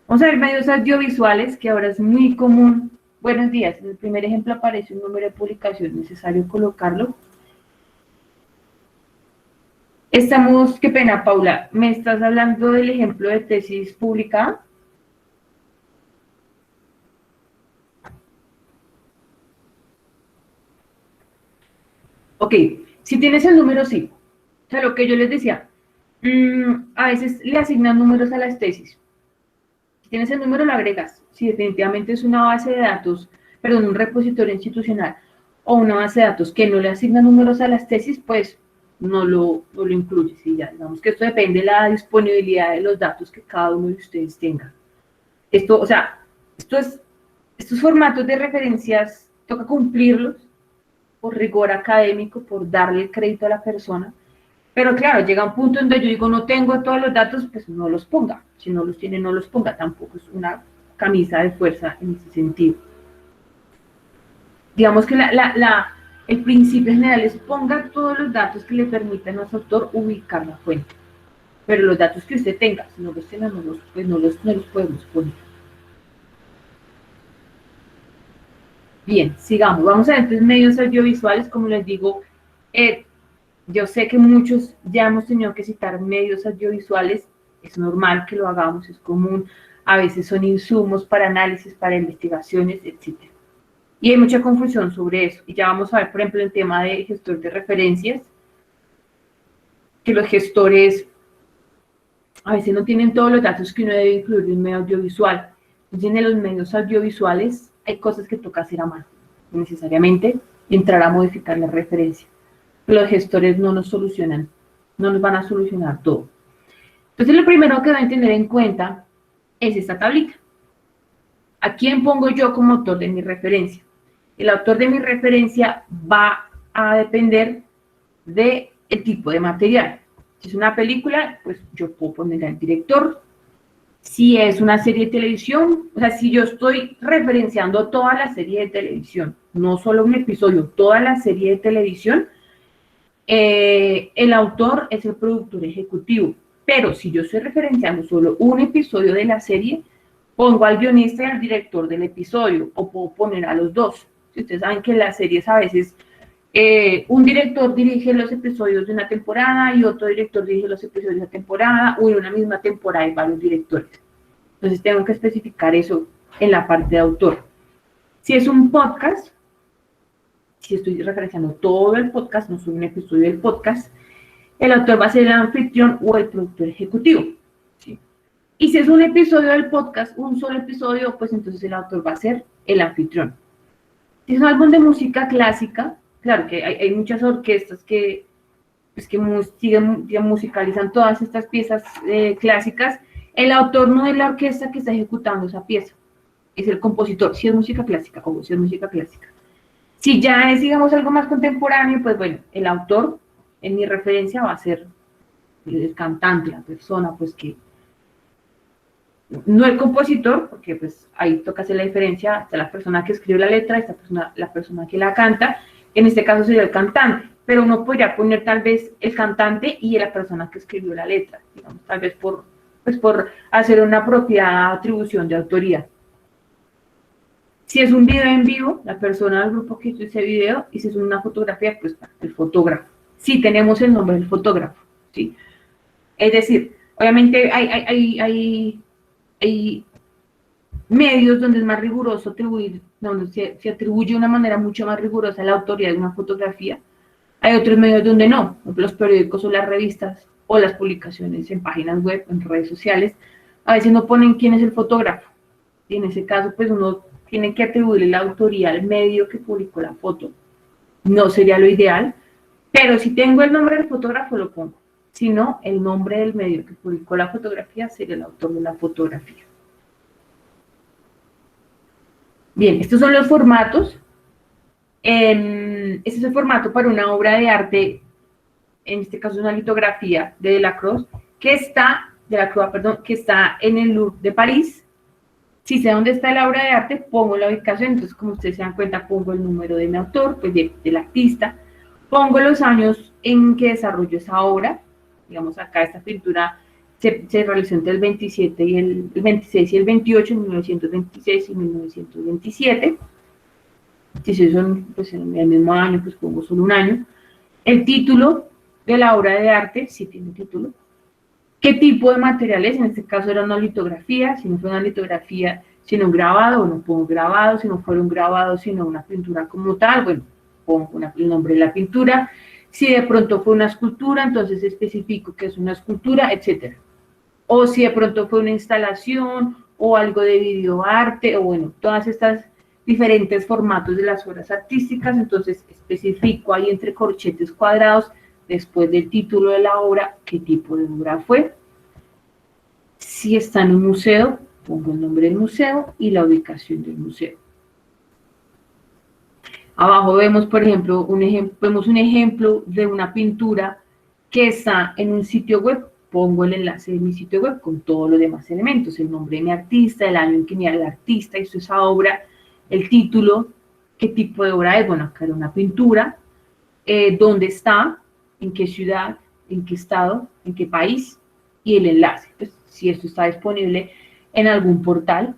Vamos a ver medios audiovisuales, que ahora es muy común. Buenos días, en el primer ejemplo aparece un número de publicación, necesario colocarlo. Qué pena, Paula, ¿me estás hablando del ejemplo de tesis publicada? Ok, si tienes el número, sí. O sea, lo que yo les decía, a veces le asignan números a las tesis. Si tienes el número, lo agregas. Si definitivamente es una base de datos, perdón, un repositorio institucional o una base de datos que no le asigna números a las tesis, pues no lo incluye. ¿Sí? Ya, digamos que esto depende de la disponibilidad de los datos que cada uno de ustedes tenga. O sea, estos formatos de referencias toca cumplirlos por rigor académico, por darle el crédito a la persona, pero claro, llega un punto donde yo digo, no tengo todos los datos, pues no los ponga, si no los tiene, no los ponga, tampoco es una camisa de fuerza en ese sentido. Digamos que el principio general es ponga todos los datos que le permitan a su autor ubicar la fuente. Pero los datos que usted tenga, si no los tenga, pues no los podemos poner. Bien, sigamos. Vamos a ver entonces medios audiovisuales. Como les digo, yo sé que muchos ya hemos tenido que citar medios audiovisuales. Es normal que lo hagamos, es común. A veces son insumos para análisis, para investigaciones, etc. Y hay mucha confusión sobre eso. Y ya vamos a ver, por ejemplo, el tema de gestor de referencias, que los gestores a veces no tienen todos los datos que uno debe incluir en un medio audiovisual. Entonces, en los medios audiovisuales hay cosas que toca hacer a mano, no necesariamente entrar a modificar la referencia. Los gestores no nos solucionan, no nos van a solucionar todo. Entonces, lo primero que deben tener en cuenta es esta tablita. ¿A quién pongo yo como autor de mi referencia? El autor de mi referencia va a depender del tipo de material. Si es una película, pues yo puedo poner al director. Si es una serie de televisión, o sea, si yo estoy referenciando toda la serie de televisión, no solo un episodio, toda la serie de televisión, el autor es el productor ejecutivo. Pero si yo estoy referenciando solo un episodio de la serie, pongo al guionista y al director del episodio, o puedo poner a los dos. Si ustedes saben que en las series a veces un director dirige los episodios de una temporada y otro director dirige los episodios de una temporada, o en una misma temporada hay varios directores. Entonces tengo que especificar eso en la parte de autor. Si es un podcast, si estoy referenciando todo el podcast, no solo un episodio del podcast, el autor va a ser el anfitrión o el productor ejecutivo. ¿Sí? Y si es un episodio del podcast, un solo episodio, pues entonces el autor va a ser el anfitrión. Si es un álbum de música clásica, claro que hay muchas orquestas que musicalizan todas estas piezas clásicas. El autor no es la orquesta que está ejecutando esa pieza, es el compositor, si es música clásica o si es música clásica. Si ya es, digamos, algo más contemporáneo, pues bueno, el autor, en mi referencia, va a ser el cantante, la persona, pues que no el compositor, porque pues ahí toca hacer la diferencia, está la persona que escribe la letra, está la persona que la canta, en este caso sería el cantante, pero uno podría poner tal vez el cantante y la persona que escribió la letra, digamos, tal vez por hacer una apropiada atribución de autoría. Si es un video en vivo, la persona del grupo que hizo ese video, y si es una fotografía, pues el fotógrafo. Sí, tenemos el nombre del fotógrafo, ¿sí? Es decir, obviamente hay medios donde es más riguroso atribuir, donde se atribuye de una manera mucho más rigurosa la autoría de una fotografía. Hay otros medios donde no, los periódicos o las revistas o las publicaciones en páginas web, en redes sociales, a veces no ponen quién es el fotógrafo. Y en ese caso, pues uno tiene que atribuirle la autoría al medio que publicó la foto. No sería lo ideal, pero si tengo el nombre del fotógrafo, lo pongo. Si no, el nombre del medio que publicó la fotografía sería el autor de la fotografía. Bien, estos son los formatos. Este es el formato para una obra de arte, en este caso una litografía de Delacroix, que está en el Louvre de París. Si sé dónde está la obra de arte, pongo la ubicación, entonces como ustedes se dan cuenta, pongo el número de mi autor, pues del artista, pongo los años en que desarrolló esa obra, digamos acá esta pintura se realizó entre el 27 y el 26 y el 28, en 1926 y 1927, si son pues en el mismo año, pues pongo solo un año. El título de la obra de arte, si tiene título. ¿Qué tipo de materiales? En este caso era una litografía, si no fue una litografía, sino un grabado, no pongo grabado, si no fuera un grabado, sino una pintura como tal, bueno, pongo el nombre de la pintura. Si de pronto fue una escultura, entonces especifico que es una escultura, etc. O si de pronto fue una instalación, o algo de videoarte, o bueno, todas estas diferentes formatos de las obras artísticas, entonces especifico ahí entre corchetes cuadrados, después del título de la obra, qué tipo de obra fue. Si está en un museo, pongo el nombre del museo y la ubicación del museo. Abajo vemos, por ejemplo, vemos un ejemplo de una pintura que está en un sitio web. Pongo el enlace de mi sitio web con todos los demás elementos, el nombre de mi artista, el año en que el artista hizo esa obra, el título, ¿Qué tipo de obra es? Bueno, acá era una pintura. ¿Dónde está? ¿En qué ciudad? ¿En qué estado? ¿En qué país? Y el enlace, pues si esto está disponible en algún portal.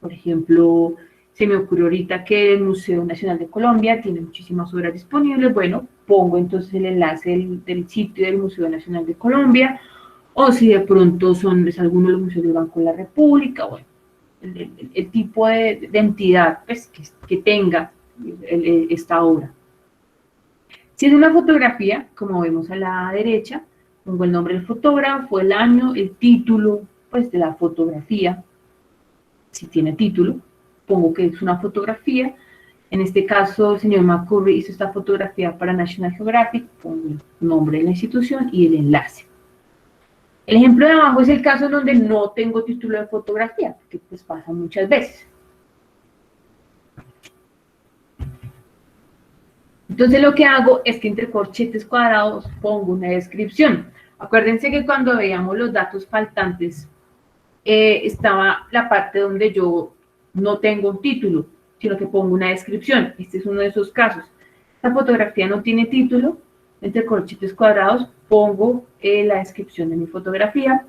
Por ejemplo, se me ocurrió ahorita que el Museo Nacional de Colombia tiene muchísimas obras disponibles. Bueno, pongo entonces el enlace del sitio del Museo Nacional de Colombia, o si de pronto es alguno de los museos del Banco de la República, bueno, el tipo de entidad pues, que tenga esta obra. Si es una fotografía, como vemos a la derecha, pongo el nombre del fotógrafo, el año, el título pues, de la fotografía, si tiene título, pongo que es una fotografía. En este caso, el señor McCurry hizo esta fotografía para National Geographic, pongo el nombre de la institución y el enlace. El ejemplo de abajo es el caso en donde no tengo título de fotografía, que pues pasa muchas veces. Entonces lo que hago es que entre corchetes cuadrados pongo una descripción. Acuérdense que cuando veíamos los datos faltantes, estaba la parte donde yo no tengo un título, sino que pongo una descripción. Este es uno de esos casos. Esta fotografía no tiene título, entre corchetes cuadrados pongo la descripción de mi fotografía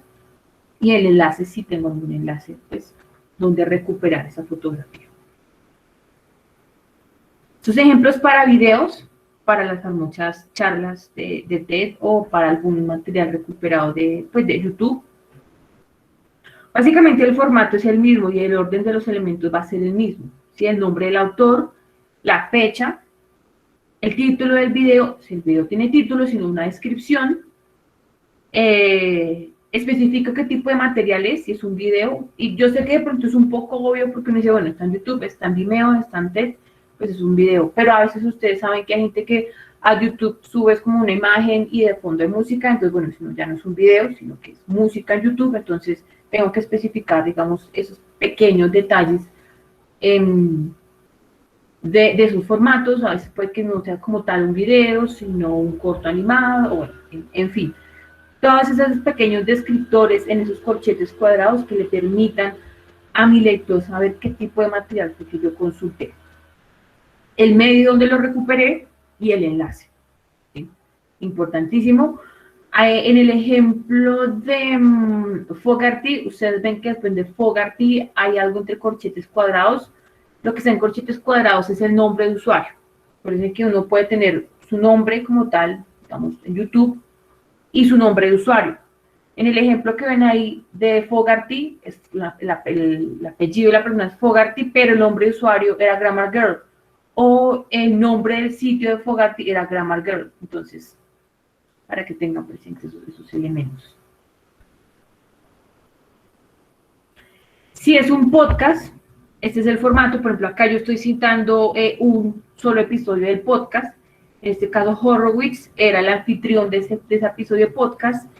y el enlace, si tengo algún enlace, pues, donde recuperar esa fotografía. Estos ejemplos para videos, para las muchas charlas de TED o para algún material recuperado de YouTube. Básicamente el formato es el mismo y el orden de los elementos va a ser el mismo. ¿Sí? El nombre del autor, la fecha, el título del video, si el video tiene título, sino una descripción, especifica qué tipo de material es, si es un video, y yo sé que de pronto es un poco obvio porque uno dice, bueno, está en YouTube, está en Vimeo, está en TED, pues es un video, pero a veces ustedes saben que hay gente que a YouTube subes como una imagen y de fondo hay música, entonces bueno, si no, ya no es un video, sino que es música en YouTube, entonces tengo que especificar, digamos, esos pequeños detalles de sus formatos. A veces puede que no sea como tal un video, sino un corto animado, o bueno, en fin. Todos esos pequeños descriptores en esos corchetes cuadrados que le permitan a mi lector saber qué tipo de material fue que yo consulté. El medio donde lo recuperé y el enlace. ¿Sí? Importantísimo. En el ejemplo de Fogarty, ustedes ven que después de Fogarty hay algo entre corchetes cuadrados. Lo que está en corchetes cuadrados es el nombre de usuario. Por eso es que uno puede tener su nombre como tal, digamos, en YouTube, y su nombre de usuario. En el ejemplo que ven ahí de Fogarty, el apellido de la persona es Fogarty, pero el nombre de usuario era Grammar Girl. O el nombre del sitio de Fogarty era Grammar Girl. Entonces, para que tengan presentes esos elementos. Si es un podcast, este es el formato. Por ejemplo, acá yo estoy citando un solo episodio del podcast. En este caso, Horowitz era el anfitrión de ese episodio de podcast.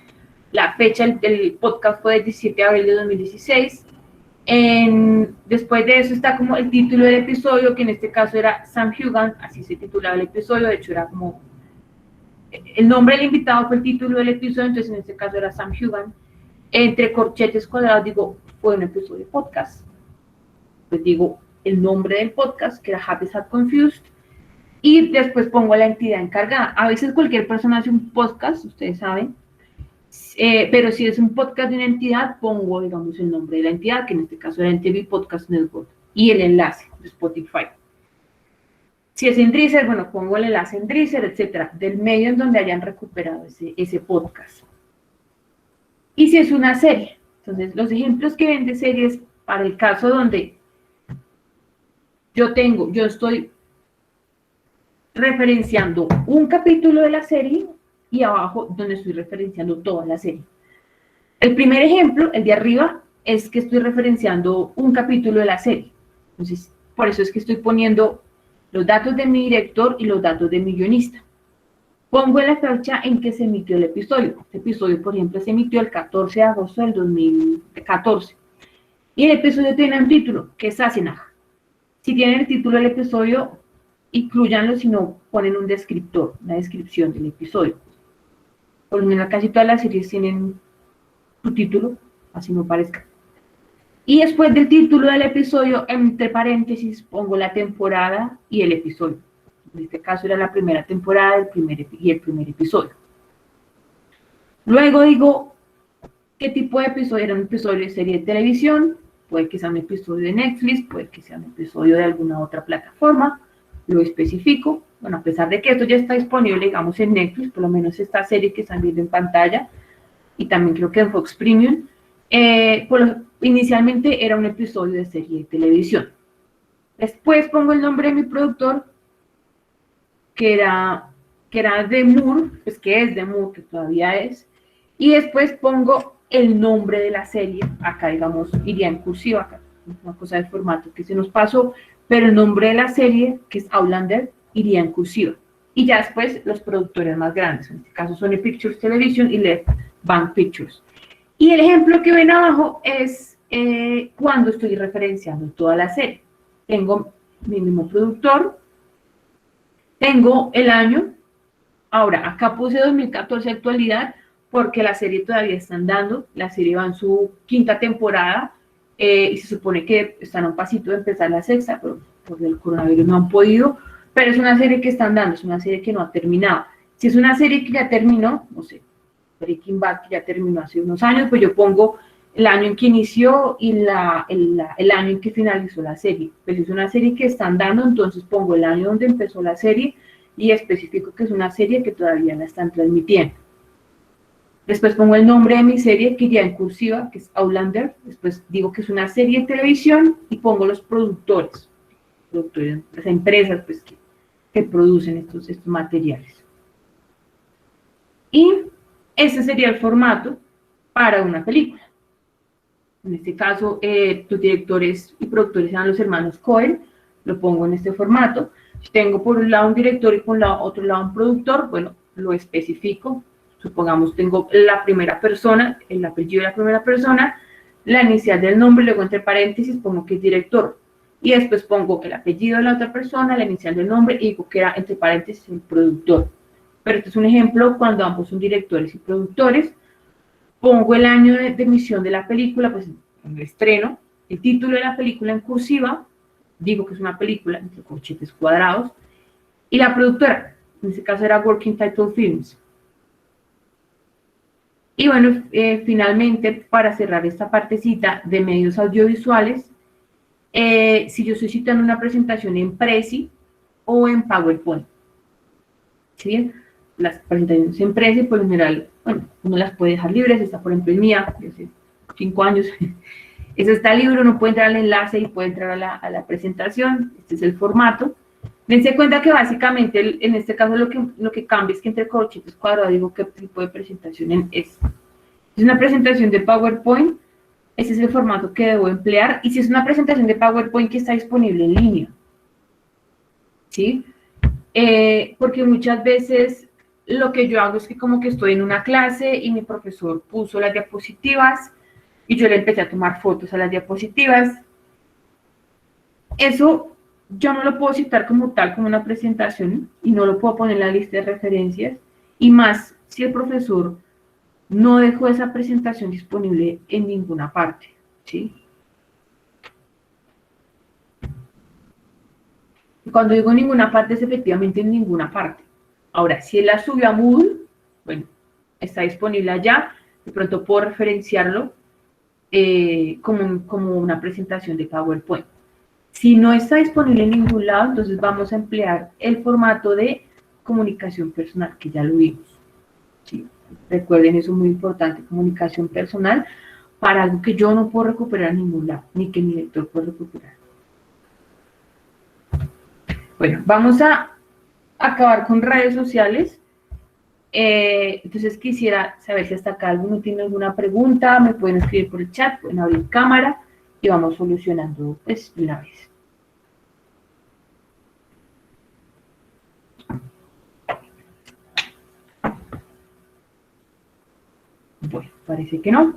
La fecha del podcast fue del 17 de abril de 2016. Después de eso está como el título del episodio, que en este caso era Sam Hugan, así se titulaba el episodio. De hecho, era como el nombre del invitado fue el título del episodio, entonces en este caso era Sam Hugan. Entre corchetes cuadrados digo, fue un episodio de podcast. Pues digo el nombre del podcast, que era Happy Sad Confused, y después pongo la entidad encargada. A veces cualquier persona hace un podcast, ustedes saben, pero si es un podcast de una entidad, pongo, digamos, el nombre de la entidad, que en este caso era NTV Podcast Network, y el enlace de Spotify. Si es en Deezer, bueno, pongo el enlace en Deezer, etcétera, del medio en donde hayan recuperado ese podcast. Y si es una serie, entonces los ejemplos que ven de series, para el caso donde yo estoy referenciando un capítulo de la serie y abajo donde estoy referenciando toda la serie. El primer ejemplo, el de arriba, es que estoy referenciando un capítulo de la serie. Entonces, por eso es que estoy poniendo los datos de mi director y los datos de mi guionista. Pongo la fecha en que se emitió el episodio. Este episodio, por ejemplo, se emitió el 14 de agosto del 2014. Y el episodio tiene un título, que es Asenaj. Si tienen el título del episodio, incluyanlo, si no, ponen un descriptor, una descripción del episodio. Por lo menos casi todas las series tienen su título, así no parezca. Y después del título del episodio, entre paréntesis, pongo la temporada y el episodio. En este caso era la primera temporada el primer episodio. Luego digo qué tipo de episodio. Era un episodio de serie de televisión, puede que sea un episodio de Netflix, puede que sea un episodio de alguna otra plataforma, lo especifico. Bueno, a pesar de que esto ya está disponible, digamos, en Netflix, por lo menos esta serie que están viendo en pantalla, y también creo que en Fox Premium, inicialmente era un episodio de serie de televisión. Después pongo el nombre de mi productor, que era de Moore, pues que es de Moore, que todavía es, y después pongo el nombre de la serie, acá digamos, iría en cursiva, acá, una cosa de formato que se nos pasó, pero el nombre de la serie, que es Outlander, iría en cursiva. Y ya después los productores más grandes, en este caso Sony Pictures Television y Left Bank Pictures. Y el ejemplo que ven abajo es cuando estoy referenciando toda la serie. Tengo mi mismo productor, tengo el año, ahora acá puse 2014 actualidad porque la serie todavía está andando, la serie va en su quinta temporada y se supone que están a un pasito de empezar la sexta, pero por el coronavirus no han podido, pero es una serie que está andando, es una serie que no ha terminado. Si es una serie que ya terminó, no sé, Breaking Bad que ya terminó hace unos años, pues yo pongo el año en que inició y el año en que finalizó la serie. Pues si es una serie que está andando, entonces pongo el año donde empezó la serie y especifico que es una serie que todavía la están transmitiendo. Después pongo el nombre de mi serie, que iría en cursiva, que es Outlander. Después digo que es una serie de televisión y pongo los productores, las empresas pues, que producen estos materiales. Y ese sería el formato para una película. En este caso, los directores y productores eran los hermanos Coen, lo pongo en este formato. Si tengo por un lado un director y por otro lado un productor, bueno, lo especifico. Supongamos tengo la primera persona, el apellido de la primera persona, la inicial del nombre, luego entre paréntesis pongo que es director. Y después pongo el apellido de la otra persona, la inicial del nombre y digo que era entre paréntesis el productor. Pero este es un ejemplo cuando ambos son directores y productores. Pongo el año de emisión de la película, pues en el estreno, el título de la película en cursiva, digo que es una película entre corchetes cuadrados, y la productora, en este caso era Working Title Films. Y bueno, finalmente, para cerrar esta partecita de medios audiovisuales, si yo estoy citando una presentación en Prezi o en PowerPoint, ¿sí? Las presentaciones en Prezi, por lo general, bueno, uno las puede dejar libres, está por ejemplo en mía, de hace 5 años, ese está libre, uno puede entrar al enlace y puede entrar a la presentación, este es el formato. Dense cuenta que básicamente, en este caso, lo que cambia es que entre corchetes cuadrados digo qué tipo de presentación es. Si es una presentación de PowerPoint, ese es el formato que debo emplear, y si es una presentación de PowerPoint que está disponible en línea, ¿sí? Porque muchas veces lo que yo hago es que como que estoy en una clase y mi profesor puso las diapositivas y yo le empecé a tomar fotos a las diapositivas. Eso yo no lo puedo citar como tal, como una presentación, y no lo puedo poner en la lista de referencias, y más si el profesor no dejó esa presentación disponible en ninguna parte, ¿sí? Cuando digo ninguna parte, es efectivamente en ninguna parte. Ahora, si él la subió a Moodle, bueno, está disponible allá, de pronto puedo referenciarlo como una presentación de PowerPoint. Si no está disponible en ningún lado, entonces vamos a emplear el formato de comunicación personal, que ya lo vimos. ¿Sí? Recuerden, eso es muy importante, comunicación personal, para algo que yo no puedo recuperar en ningún lado, ni que mi director pueda recuperar. Bueno, vamos a acabar con redes sociales. Entonces quisiera saber si hasta acá alguno tiene alguna pregunta, me pueden escribir por el chat, pueden abrir cámara y vamos solucionando pues de una vez. Bueno, parece que no.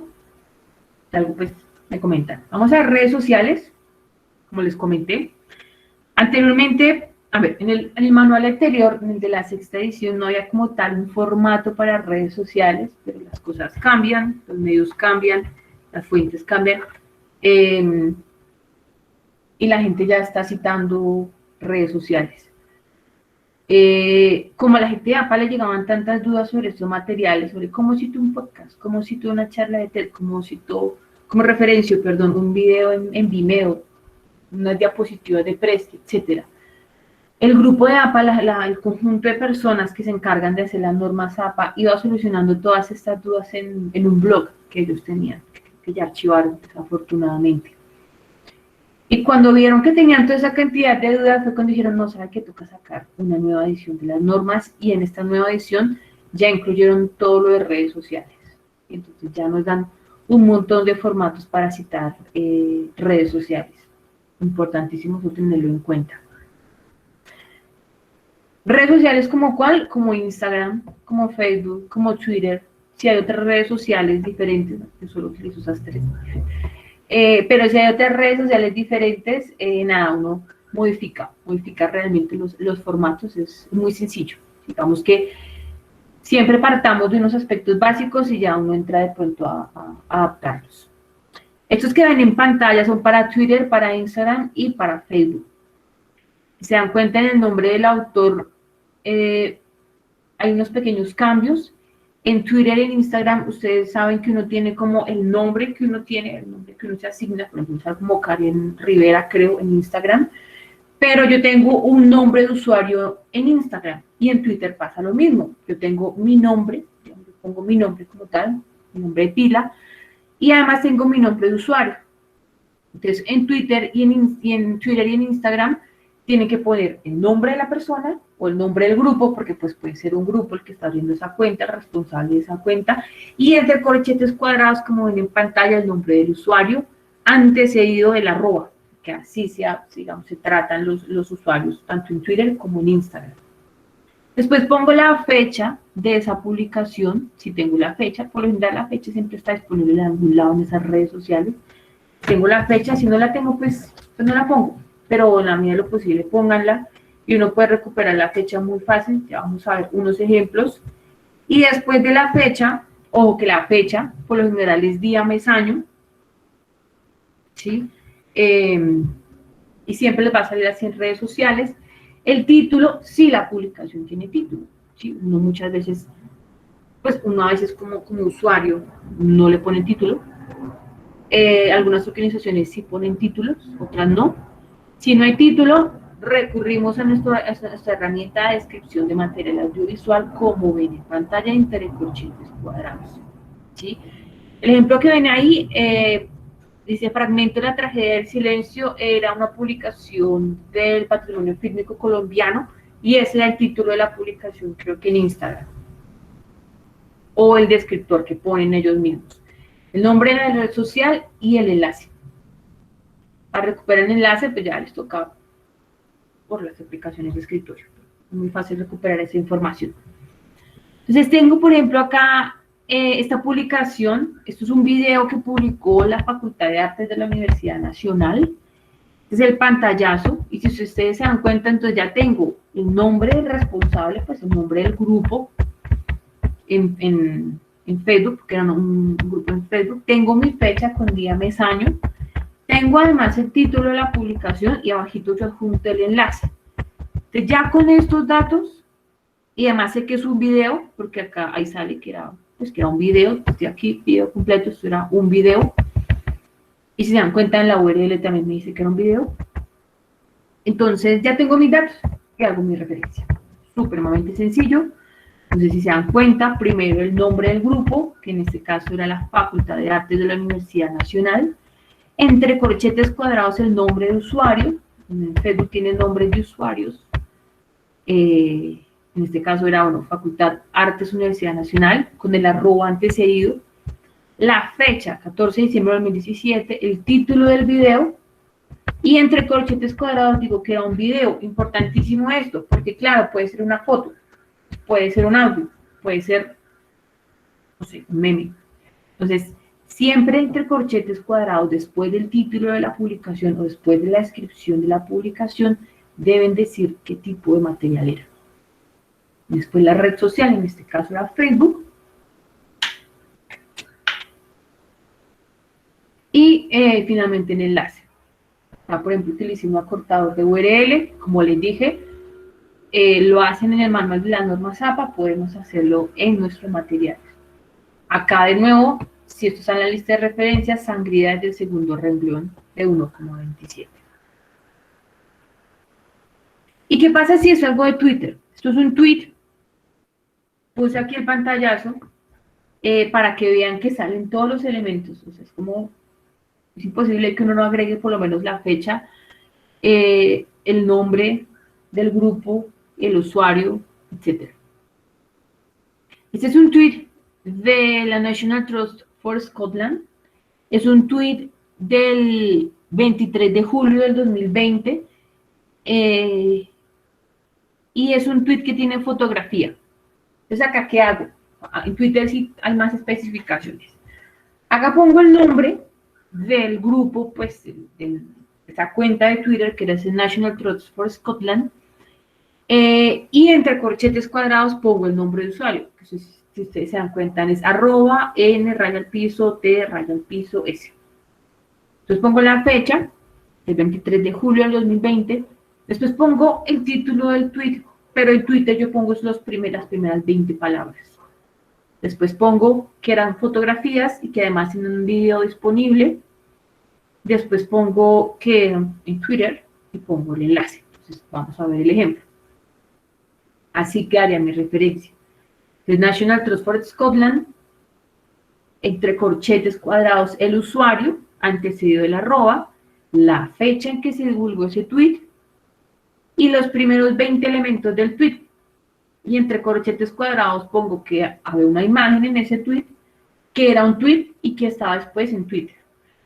Algo pues me comentan. Vamos a redes sociales, como les comenté. Anteriormente, a ver, en el manual anterior, en el de la sexta edición, no había como tal un formato para redes sociales, pero las cosas cambian, los medios cambian, las fuentes cambian. y la gente ya está citando redes sociales. Como a la gente de APA le llegaban tantas dudas sobre estos materiales, sobre cómo cito un podcast, cómo cito una charla de TED, como referencio, perdón, un video en Vimeo, unas diapositivas de Presti, etcétera. El grupo de APA, el conjunto de personas que se encargan de hacer las normas APA, iba solucionando todas estas dudas en un blog que ellos tenían, que ya archivaron, desafortunadamente. Y cuando vieron que tenían toda esa cantidad de dudas, fue cuando dijeron, no, ¿sabe qué? Toca sacar una nueva edición de las normas, y en esta nueva edición ya incluyeron todo lo de redes sociales. Entonces ya nos dan un montón de formatos para citar redes sociales. Importantísimo tenerlo en cuenta. Redes sociales como cuál, como Instagram, como Facebook, como Twitter. Si hay otras redes sociales diferentes, ¿no? Yo solo utilizo esas tres. Pero si hay otras redes sociales diferentes, nada, uno modifica realmente los formatos, es muy sencillo. Digamos que siempre partamos de unos aspectos básicos y ya uno entra de pronto a adaptarlos. Estos que ven en pantalla son para Twitter, para Instagram y para Facebook. Si se dan cuenta en el nombre del autor, hay unos pequeños cambios. En Twitter y en Instagram, ustedes saben que uno tiene como el nombre que uno tiene, el nombre que uno se asigna, por ejemplo, como Karen Rivera, creo, en Instagram, pero yo tengo un nombre de usuario en Instagram, y en Twitter pasa lo mismo. Yo tengo mi nombre, yo pongo mi nombre como tal, mi nombre de pila, y además tengo mi nombre de usuario. Entonces, en Twitter y en Instagram, tienen que poner el nombre de la persona o el nombre del grupo, porque pues puede ser un grupo el que está abriendo esa cuenta, el responsable de esa cuenta, y entre corchetes cuadrados, como ven en pantalla, el nombre del usuario, antecedido del arroba, que así digamos, se tratan los usuarios, tanto en Twitter como en Instagram. Después pongo la fecha de esa publicación, si tengo la fecha, por lo general la fecha siempre está disponible en algún lado en esas redes sociales. Tengo la fecha, si no la tengo, pues no la pongo, pero en la medida de lo posible pónganla, y uno puede recuperar la fecha muy fácil. Ya vamos a ver unos ejemplos. Y después de la fecha, ojo que la fecha por lo general es día, mes, año, ¿sí? Y siempre les va a salir así en redes sociales. El título, si la publicación tiene título, ¿sí? Uno muchas veces, pues uno a veces como usuario no le pone título. Algunas organizaciones sí ponen títulos, otras no. Si no hay título, recurrimos a nuestra herramienta de descripción de material audiovisual, como ven en pantalla, entre corchetes cuadrados, ¿sí? El ejemplo que ven ahí dice: fragmento de la tragedia del silencio, era una publicación del patrimonio fílmico colombiano, y ese era el título de la publicación, creo que en Instagram, o el descriptor que ponen ellos mismos, el nombre de la red social y el enlace. Para recuperar el enlace, pues ya les toca por las aplicaciones de escritorio. Es muy fácil recuperar esa información. Entonces tengo, por ejemplo, acá esta publicación. Esto es un video que publicó la Facultad de Artes de la Universidad Nacional. Este es el pantallazo, y si ustedes se dan cuenta, entonces ya tengo el nombre del responsable, pues el nombre del grupo en Facebook, que era un grupo en Facebook. Tengo mi fecha con día, mes, año. Tengo además el título de la publicación, y abajito yo adjunto el enlace. Entonces ya con estos datos, y además sé que es un video, porque acá ahí sale que era un video. Estoy aquí, video completo, esto era un video. Y si se dan cuenta, en la URL también me dice que era un video. Entonces ya tengo mis datos y hago mi referencia. Supremamente sencillo. Entonces, si se dan cuenta, primero el nombre del grupo, que en este caso era la Facultad de Artes de la Universidad Nacional. Entre corchetes cuadrados, el nombre de usuario. En Facebook tiene nombres de usuarios. En este caso era, Facultad Artes Universidad Nacional, con el arroba antecedido. La fecha, 14 de diciembre de 2017, el título del video, y entre corchetes cuadrados digo que era un video. Importantísimo esto, porque claro, puede ser una foto, puede ser un audio, puede ser, no sé, un meme. Entonces, siempre entre corchetes cuadrados, después del título de la publicación o después de la descripción de la publicación, deben decir qué tipo de material era. Después la red social, en este caso era Facebook. Y finalmente el enlace. Por ejemplo, utilicé un acortador de URL, como les dije, lo hacen en el manual de las normas APA, podemos hacerlo en nuestro material. Acá de nuevo, si esto está en la lista de referencias, sangría es del segundo renglón de 1,27. ¿Y qué pasa si es algo de Twitter? Esto es un tweet. Puse aquí el pantallazo para que vean que salen todos los elementos. O sea, es imposible que uno no agregue por lo menos la fecha, el nombre del grupo, el usuario, etc. Este es un tweet de la National Trust for Scotland. Es un tweet del 23 de julio del 2020 y es un tweet que tiene fotografía. Entonces, ¿acá qué hago? En Twitter sí hay más especificaciones. Acá pongo el nombre del grupo, pues, de esa cuenta de Twitter que era el National Trust for Scotland, y entre corchetes cuadrados pongo el nombre de usuario, que si ustedes se dan cuenta es @n_t_s. Entonces pongo la fecha, el 23 de julio del 2020, después pongo el título del tweet, pero en Twitter yo pongo las primeras 20 palabras. Después pongo que eran fotografías y que además tienen un video disponible. Después pongo que eran en Twitter y pongo el enlace. Entonces vamos a ver el ejemplo. Así quedaría mi referencia. The National Trust for Scotland, entre corchetes cuadrados, el usuario, antecedido del @ la fecha en que se divulgó ese tweet y los primeros 20 elementos del tweet. Y entre corchetes cuadrados pongo que había una imagen en ese tweet, que era un tweet y que estaba después en Twitter.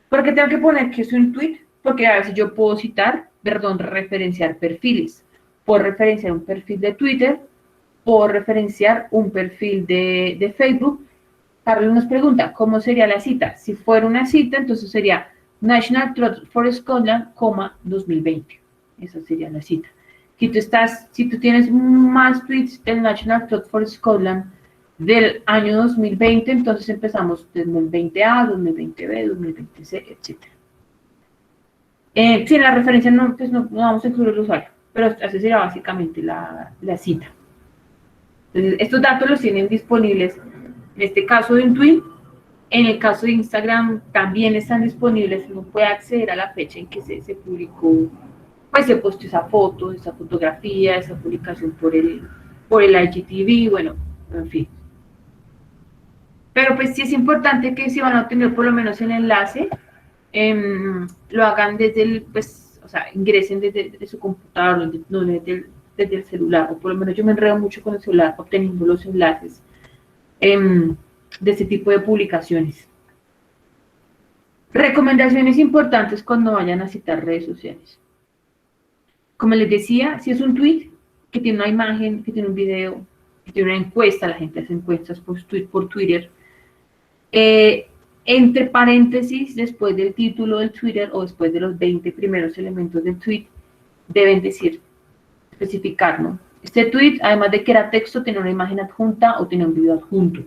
¿Por qué tengo que poner que es un tweet? Porque a veces yo puedo referenciar perfiles. Puedo referenciar un perfil de Twitter, puedo referenciar un perfil de Facebook. Carlos nos pregunta, ¿cómo sería la cita? Si fuera una cita, entonces sería National Trust for Scotland, 2020. Esa sería la cita. Si tú tienes más tweets del National Trust for Scotland del año 2020, entonces empezamos 2020A, 2020B, 2020C, etc. Si en la referencia no vamos a incluir el usuario, pero así sería básicamente la cita. Entonces, estos datos los tienen disponibles, en este caso de un tweet, en el caso de Instagram también están disponibles, uno puede acceder a la fecha en que se publicó, pues se posteó esa foto, esa fotografía, esa publicación por el IGTV, bueno, en fin. Pero pues sí es importante que si van a obtener por lo menos el enlace, lo hagan desde ingresen desde su computador, no desde el celular, o por lo menos yo me enredo mucho con el celular obteniendo los enlaces de este tipo de publicaciones. Recomendaciones importantes cuando vayan a citar redes sociales. Como les decía, si es un tweet que tiene una imagen, que tiene un video, que tiene una encuesta, la gente hace encuestas por Twitter, entre paréntesis, después del título del Twitter o después de los 20 primeros elementos del tweet, deben especificar, ¿no? Este tweet, además de que era texto, tenía una imagen adjunta o tenía un video adjunto.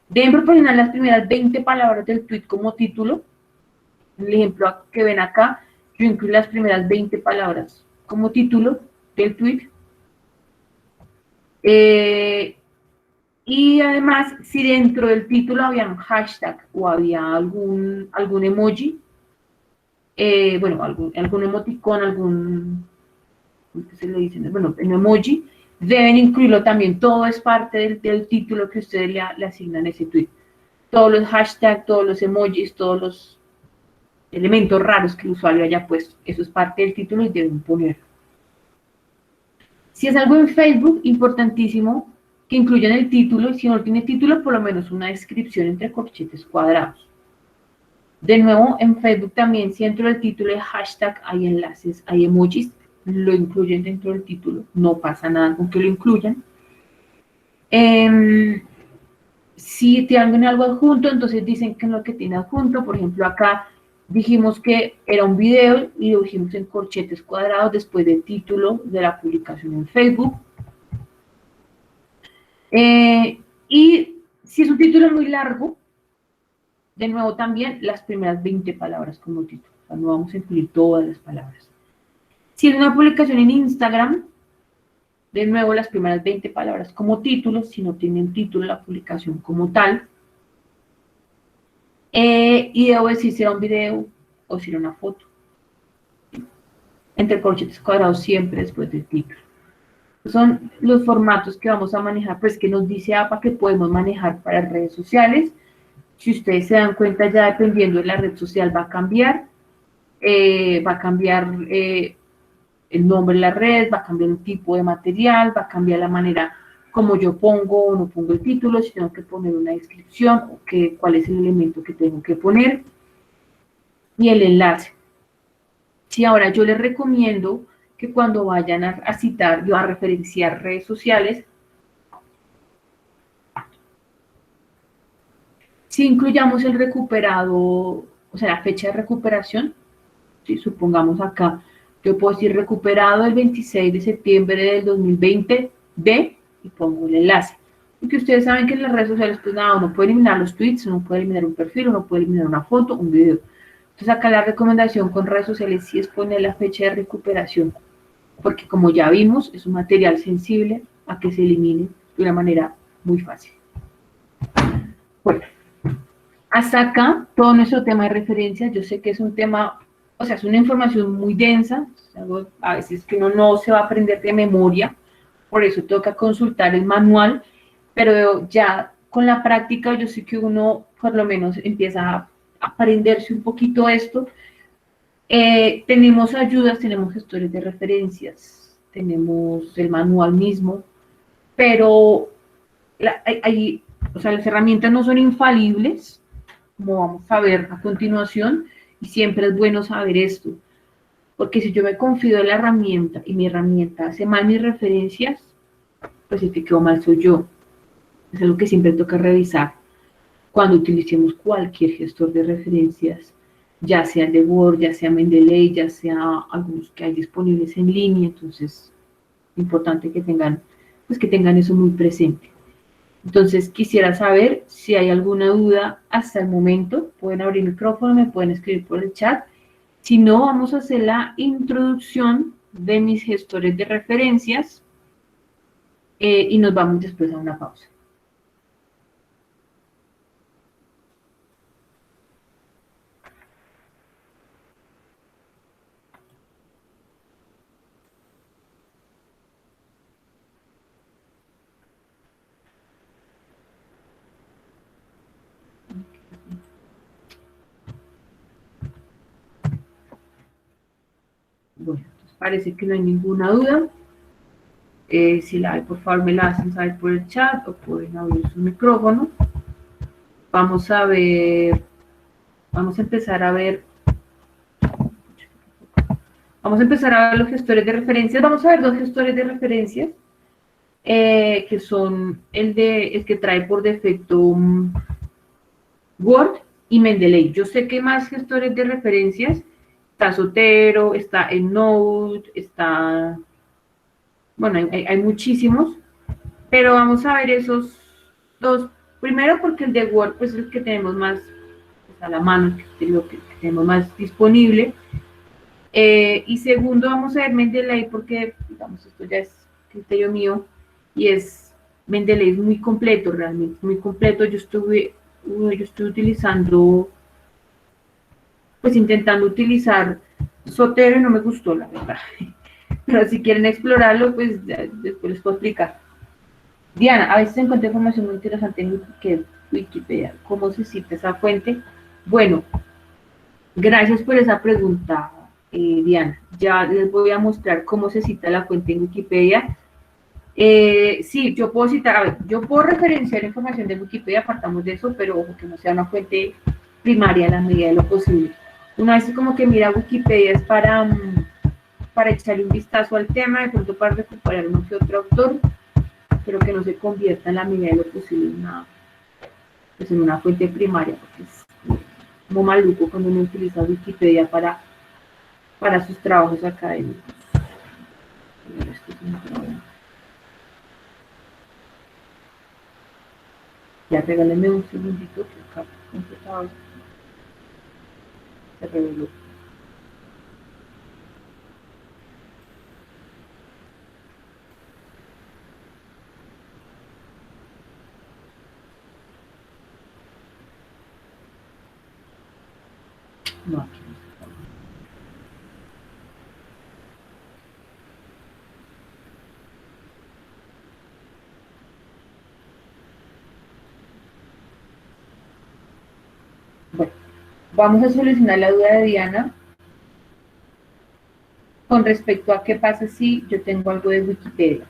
Deben proporcionar las primeras 20 palabras del tweet como título. El ejemplo que ven acá, yo incluyo las primeras 20 palabras como título del tweet. Y además, si dentro del título había un hashtag o había algún emoji, algún emoticón, ¿qué se le dice? Bueno, un emoji, deben incluirlo también. Todo es parte del título que ustedes le asignan a ese tweet. Todos los hashtags, todos los emojis, todos los elementos raros que el usuario haya puesto. Eso es parte del título y deben ponerlo. Si es algo en Facebook, importantísimo que incluyan el título, y si no tiene título, por lo menos una descripción entre corchetes cuadrados. De nuevo, en Facebook también, si dentro del título hay hashtag, hay enlaces, hay emojis, lo incluyen dentro del título, no pasa nada con que lo incluyan. Si tienen algo adjunto, entonces dicen que es lo que tiene adjunto. Por ejemplo, acá dijimos que era un video y lo dijimos en corchetes cuadrados después del título de la publicación en Facebook. Y si es un título muy largo, De nuevo también las primeras 20 palabras como título, o sea, no vamos a incluir todas las palabras. Si es una publicación en Instagram, de nuevo las primeras 20 palabras como título, si no tiene un título la publicación como tal. Y debo decir si era un video o si era una foto. Entre corchetes cuadrados siempre después del título. Son los formatos que vamos a manejar, pues que nos dice APA que podemos manejar para redes sociales. Si ustedes se dan cuenta, ya dependiendo de la red social va a cambiar el nombre de la red, va a cambiar el tipo de material, va a cambiar la manera como yo pongo o no pongo el título, si tengo que poner una descripción o cuál es el elemento que tengo que poner y el enlace. Sí, ahora yo les recomiendo que cuando vayan a citar o a referenciar redes sociales, si incluyamos el recuperado, o sea, la fecha de recuperación, si supongamos acá, yo puedo decir recuperado el 26 de septiembre del 2020 de, y pongo el enlace. Porque ustedes saben que en las redes sociales, pues nada, uno puede eliminar los tweets, uno puede eliminar un perfil, uno puede eliminar una foto, un video. Entonces acá la recomendación con redes sociales sí es poner la fecha de recuperación, porque como ya vimos, es un material sensible a que se elimine de una manera muy fácil. Bueno, hasta acá todo nuestro tema de referencias. Yo sé que es un tema, o sea, es una información muy densa, algo a veces que uno no se va a aprender de memoria, por eso toca consultar el manual, pero ya con la práctica yo sé que uno por lo menos empieza a aprenderse un poquito esto. Tenemos ayudas, tenemos gestores de referencias, tenemos el manual mismo, pero o sea, las herramientas no son infalibles, como vamos a ver a continuación, y siempre es bueno saber esto, porque si yo me confío en la herramienta y mi herramienta hace mal mis referencias, pues el que quedó mal soy yo. Es algo que siempre toca revisar cuando utilicemos cualquier gestor de referencias, ya sea de Word, ya sea Mendeley, ya sea algunos que hay disponibles en línea. Entonces, importante que tengan, pues que tengan eso muy presente. Entonces, quisiera saber si hay alguna duda hasta el momento. Pueden abrir el micrófono, me pueden escribir por el chat. Si no, vamos a hacer la introducción de mis gestores de referencias y nos vamos después a una pausa. Bueno, entonces parece que no hay ninguna duda. Si la hay, por favor, me la hacen saber por el chat o pueden abrir su micrófono. Vamos a ver, vamos a empezar a ver los gestores de referencias. Vamos a ver dos gestores de referencias, que son el que trae por defecto Word y Mendeley. Yo sé que hay más gestores de referencias. Está Zotero, está EndNote, está... Bueno, hay muchísimos, pero vamos a ver esos dos. Primero porque el de Word pues, es el que tenemos más pues, a la mano, lo que tenemos más disponible. Y segundo vamos a ver Mendeley porque, digamos, esto ya es criterio mío, y Mendeley es muy completo, realmente muy completo. Yo estuve utilizando, pues intentando utilizar Zotero y no me gustó, la verdad. Pero si quieren explorarlo, pues después les puedo explicar. Diana, a veces encontré información muy interesante en Wikipedia. ¿Cómo se cita esa fuente? Bueno, gracias por esa pregunta, Diana. Ya les voy a mostrar cómo se cita la fuente en Wikipedia. Sí, yo puedo citar, a ver, yo puedo referenciar información de Wikipedia, apartamos de eso, pero ojo, que no sea una fuente primaria a la medida de lo posible. Una vez como que mira Wikipedia es para echarle un vistazo al tema, de pronto para recuperar uno que otro autor, pero que no se convierta en la medida de lo posible en una fuente primaria, porque es como maluco cuando uno utiliza Wikipedia para sus trabajos académicos. Ya regálenme un segundito que acá completado. se reveló. No, aquí no está. Bueno, vamos a solucionar la duda de Diana con respecto a qué pasa si yo tengo algo de Wikipedia.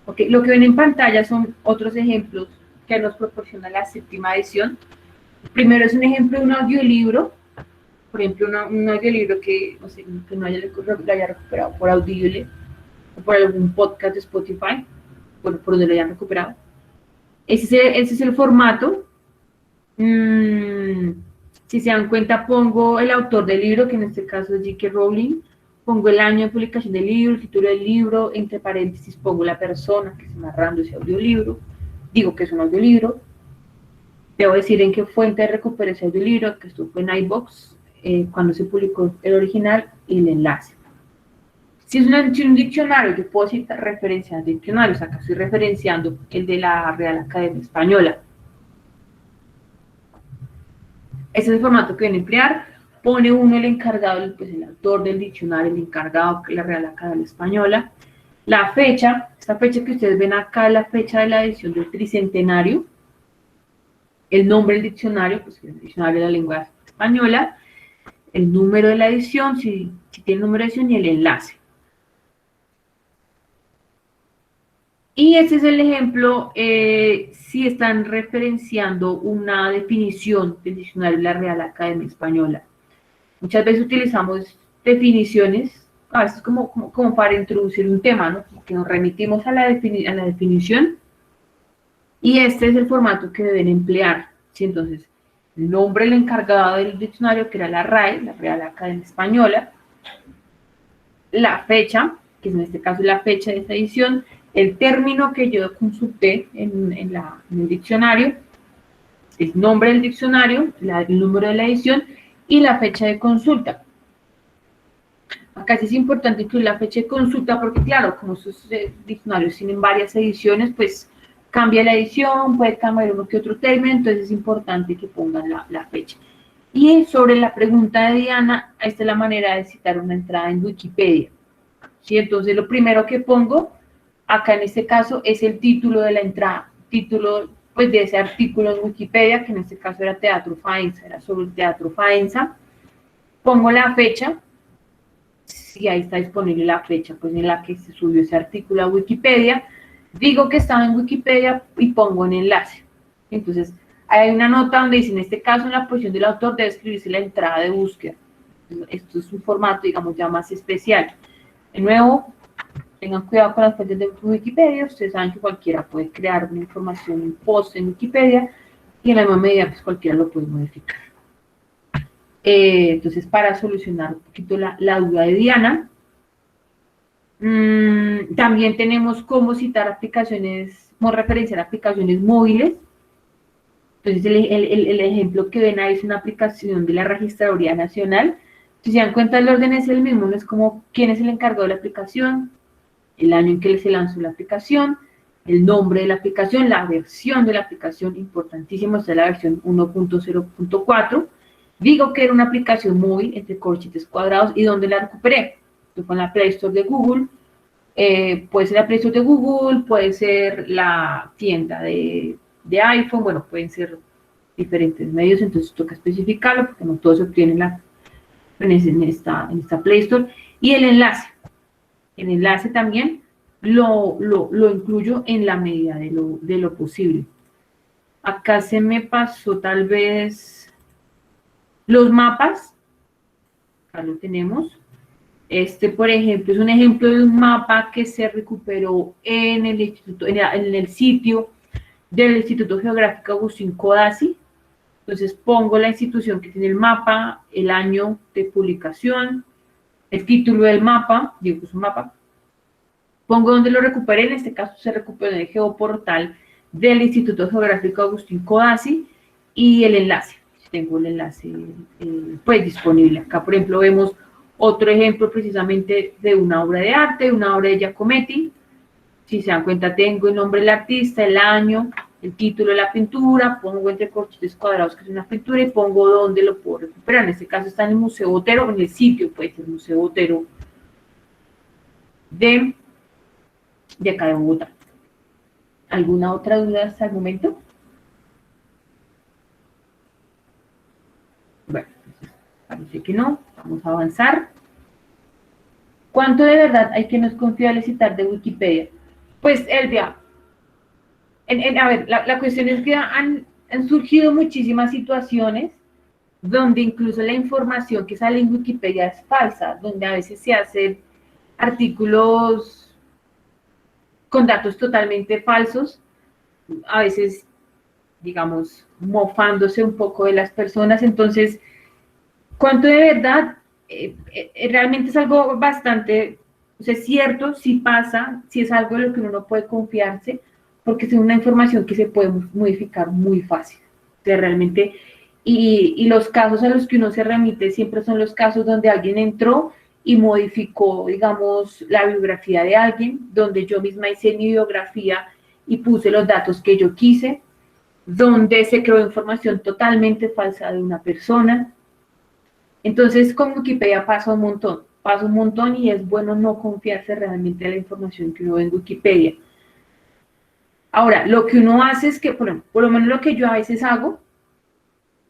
Ok, lo que ven en pantalla son otros ejemplos que nos proporciona la séptima edición. Primero es un ejemplo de un audiolibro, por ejemplo, un audiolibro que, no sé, que no lo haya recuperado por Audible o por algún podcast de Spotify, por donde lo hayan recuperado. Ese es el formato. Si se dan cuenta, pongo el autor del libro, que en este caso es J.K. Rowling, pongo el año de publicación del libro, el título del libro, entre paréntesis pongo la persona que está narrando ese audiolibro, digo que es un audiolibro, debo decir en qué fuente recuperé ese audiolibro, que esto fue en iVoox, cuando se publicó el original, y el enlace. Si es un diccionario, yo puedo citar referencias de diccionarios, acá estoy referenciando el de la Real Academia Española. Ese es el formato que viene a emplear. Pone uno el encargado, pues el autor del diccionario, el encargado, que es la Real Academia Española. La fecha, esta fecha que ustedes ven acá, la fecha de la edición del tricentenario. El nombre del diccionario, pues el diccionario de la lengua española. El número de la edición, si tiene número de edición, y el enlace. Y este es el ejemplo, si están referenciando una definición del diccionario de la Real Academia Española. Muchas veces utilizamos definiciones, a veces como para introducir un tema, ¿no? Que nos remitimos a la definición, y este es el formato que deben emplear. ¿Sí? Entonces, el nombre del encargado del diccionario, que era la RAE, la Real Academia Española, la fecha, que en este caso es la fecha de esta edición, el término que yo consulté en el diccionario, el nombre del diccionario, el número de la edición y la fecha de consulta. Acá sí es importante incluir la fecha de consulta porque, claro, como estos diccionarios tienen varias ediciones, pues cambia la edición, puede cambiar uno que otro término, entonces es importante que pongan la fecha. Y sobre la pregunta de Diana, esta es la manera de citar una entrada en Wikipedia. ¿Sí? Entonces, lo primero que pongo, acá en este caso, es el título de la entrada, título pues, de ese artículo en Wikipedia, que en este caso era Teatro Faenza, era sobre el Teatro Faenza. Pongo la fecha, si ahí está disponible la fecha pues en la que se subió ese artículo a Wikipedia, digo que estaba en Wikipedia y pongo un enlace. Entonces, hay una nota donde dice, en este caso, en la posición del autor debe escribirse la entrada de búsqueda. Esto es un formato, digamos, ya más especial. De nuevo, tengan cuidado con las fuentes de Wikipedia. Ustedes saben que cualquiera puede crear una información, un post en Wikipedia, y en la misma medida, pues cualquiera lo puede modificar. Entonces, para solucionar un poquito la duda de Diana, también tenemos cómo citar aplicaciones, cómo referenciar aplicaciones móviles. Entonces, el ejemplo que ven ahí es una aplicación de la Registraduría Nacional. Si se dan cuenta, el orden es el mismo, no es como quién es el encargado de la aplicación, el año en que se lanzó la aplicación, el nombre de la aplicación, la versión de la aplicación, importantísimo, esta es la versión 1.0.4. Digo que era una aplicación móvil, entre corchetes cuadrados, y ¿dónde la recuperé? Fue en la Play Store de Google, puede ser la Play Store de Google, puede ser la tienda de iPhone, bueno, pueden ser diferentes medios, entonces toca especificarlo, porque no todo se obtiene en esta Play Store. Y el enlace también lo incluyo en la medida de lo posible. Acá se me pasó tal vez los mapas, acá lo tenemos. Este, por ejemplo, es un ejemplo de un mapa que se recuperó en el sitio del Instituto Geográfico Agustín Codazzi. Entonces pongo la institución que tiene el mapa, el año de publicación, el título del mapa, digo que es un mapa, pongo donde lo recuperé, en este caso se recuperó en el geoportal del Instituto Geográfico Agustín Codazzi, y el enlace, tengo el enlace pues disponible. Acá, por ejemplo, vemos otro ejemplo precisamente de una obra de arte, una obra de Giacometti. Si se dan cuenta, tengo el nombre del artista, el año, el título de la pintura, pongo entre corchetes cuadrados que es una pintura y pongo dónde lo puedo recuperar. En este caso está en el Museo Botero, en el sitio, pues, el Museo Botero de acá de Bogotá. ¿Alguna otra duda hasta el momento? Bueno, parece que no. Vamos a avanzar. ¿Cuánto de verdad hay que no es confiable citar de Wikipedia? Pues, Elvia, a ver, la cuestión es que han surgido muchísimas situaciones donde incluso la información que sale en Wikipedia es falsa, donde a veces se hacen artículos con datos totalmente falsos, a veces, digamos, mofándose un poco de las personas. Entonces, ¿cuánto de verdad? Realmente es algo bastante, o sea, es cierto, sí pasa, sí es algo de lo que uno no puede confiarse, porque es una información que se puede modificar muy fácil. O sea, realmente, y los casos a los que uno se remite siempre son los casos donde alguien entró y modificó, digamos, la biografía de alguien, donde yo misma hice mi biografía y puse los datos que yo quise, donde se creó información totalmente falsa de una persona. Entonces, con Wikipedia pasa un montón y es bueno no confiarse realmente en la información que uno ve en Wikipedia. Ahora, lo que uno hace es que, por lo menos lo que yo a veces hago,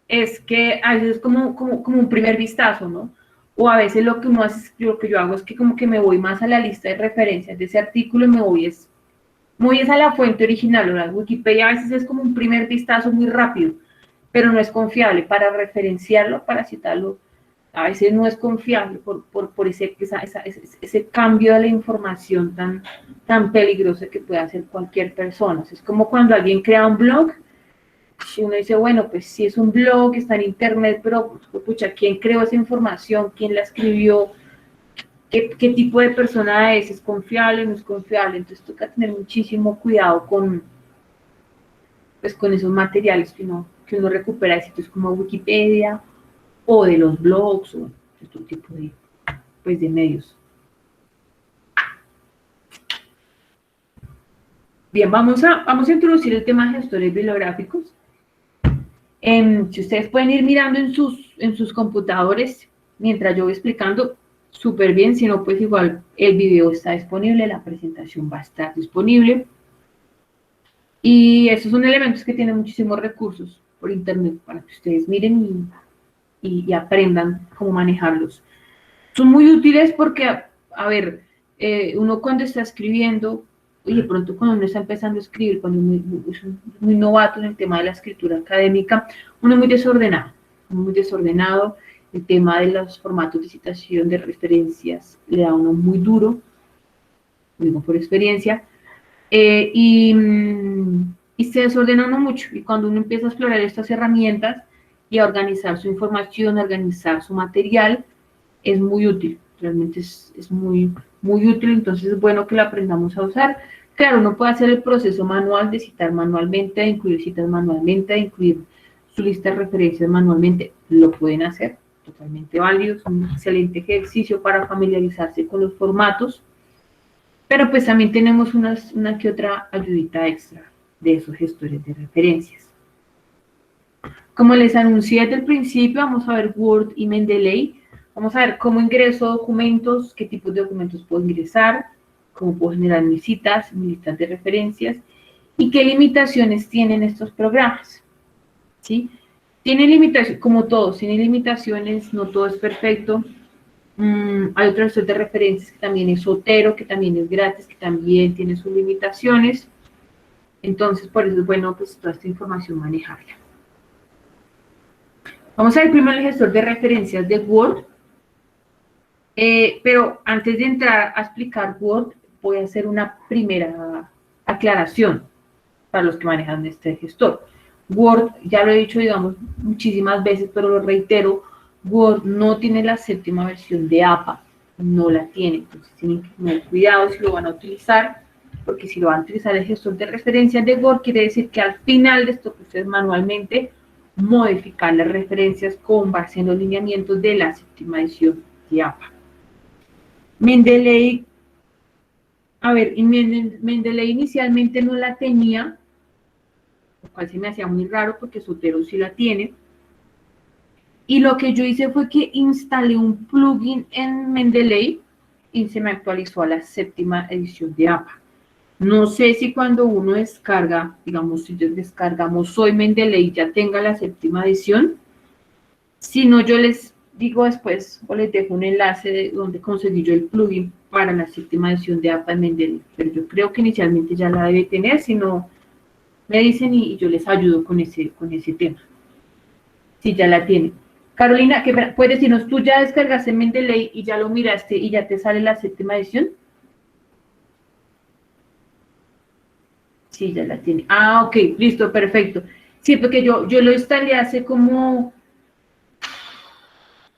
es que a veces es como un primer vistazo, ¿no? O a veces lo que uno hace, lo que yo hago es que como que me voy más a la lista de referencias de ese artículo y me voy a la fuente original. La Wikipedia a veces es como un primer vistazo muy rápido, pero no es confiable. Para referenciarlo, para citarlo, a veces no es confiable por ese cambio de la información tan peligroso que puede hacer cualquier persona. Es como cuando alguien crea un blog, y uno dice, bueno, pues sí es un blog, está en internet, pero pucha, ¿quién creó esa información? ¿Quién la escribió? ¿Qué tipo de persona es confiable, no es confiable? Entonces toca tener muchísimo cuidado con esos materiales que uno recupera de sitios como Wikipedia o de los blogs o de otro tipo de medios. Bien, vamos a introducir el tema de gestores bibliográficos. Si ustedes pueden ir mirando en sus computadores mientras yo voy explicando, súper bien. Si no, pues igual el video está disponible, la presentación va a estar disponible. Y esos son elementos que tienen muchísimos recursos por internet para que ustedes miren y aprendan cómo manejarlos. Son muy útiles porque, a ver, uno cuando está escribiendo, y de pronto cuando uno está empezando a escribir, cuando uno es muy novato en el tema de la escritura académica, uno es muy desordenado. El tema de los formatos de citación, de referencias, le da a uno muy duro, digo por experiencia, y se desordena uno mucho. Y cuando uno empieza a explorar estas herramientas y a organizar su información, a organizar su material, es muy útil. Realmente es muy, muy útil. Entonces es bueno que lo aprendamos a usar. Claro, uno puede hacer el proceso manual de citar manualmente, de incluir citas manualmente, de incluir su lista de referencias manualmente. Lo pueden hacer, totalmente válido. Es un excelente ejercicio para familiarizarse con los formatos. Pero pues también tenemos una que otra ayudita extra de esos gestores de referencias. Como les anuncié desde el principio, vamos a ver Word y Mendeley. Vamos a ver cómo ingreso documentos, qué tipos de documentos puedo ingresar, cómo puedo generar mis citas, mis listas de referencias y qué limitaciones tienen estos programas. ¿Sí? Tienen limitaciones, como todos, tienen limitaciones, no todo es perfecto. Hay otro gestor de referencias que también es Zotero, que también es gratis, que también tiene sus limitaciones. Entonces, por eso es bueno pues toda esta información manejarla. Vamos a ver primero el gestor de referencias de Word. Pero antes de entrar a explicar Word, voy a hacer una primera aclaración para los que manejan este gestor. Word, ya lo he dicho, digamos, muchísimas veces, pero lo reitero, Word no tiene la 7ª versión de APA. no la tiene. Entonces tienen que tener cuidado si lo van a utilizar, porque si lo van a utilizar el gestor de referencias de Word, quiere decir que al final de esto que ustedes manualmente modificar las referencias con base en los lineamientos de la séptima edición de APA. Mendeley, a ver, Mendeley inicialmente no la tenía, lo cual se me hacía muy raro porque Zotero sí la tiene. Y lo que yo hice fue que instalé un plugin en Mendeley y se me actualizó a la séptima edición de APA. No sé si cuando uno descarga, digamos, si descargamos Soy Mendeley ya tenga la séptima edición. Si no, yo les digo después o les dejo un enlace de donde conseguí yo el plugin para la séptima edición de APA de Mendeley. Pero yo creo que inicialmente ya la debe tener, si no, me dicen y yo les ayudo con ese tema. Si ya la tienen. Carolina, ¿puedes decirnos, tú ya descargaste Mendeley y ya lo miraste y ya te sale la séptima edición? Sí, ya la tiene. Ah, ok, listo, perfecto. Sí, porque yo lo instalé hace como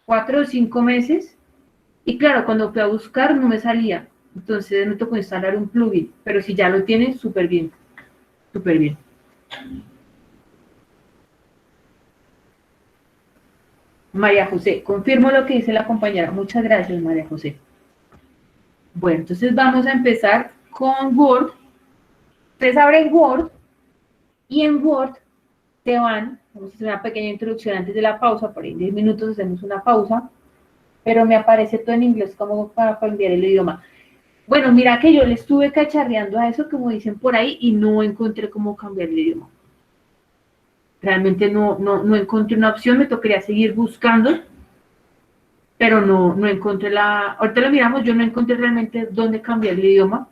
4 o 5 meses y claro, cuando fui a buscar no me salía. Entonces me tocó instalar un plugin, pero si ya lo tiene, súper bien. Súper bien. María José, confirmo lo que dice la compañera. Muchas gracias, María José. Bueno, entonces vamos a empezar con Word. Ustedes abren Word y en Word te van, vamos a hacer una pequeña introducción antes de la pausa, por ahí en 10 minutos hacemos una pausa, pero me aparece todo en inglés como para cambiar el idioma. Bueno, mira que yo le estuve cacharreando a eso, como dicen por ahí, y no encontré cómo cambiar el idioma. Realmente no encontré una opción, me tocaría seguir buscando, pero no encontré ahorita lo miramos, yo no encontré realmente dónde cambiar el idioma.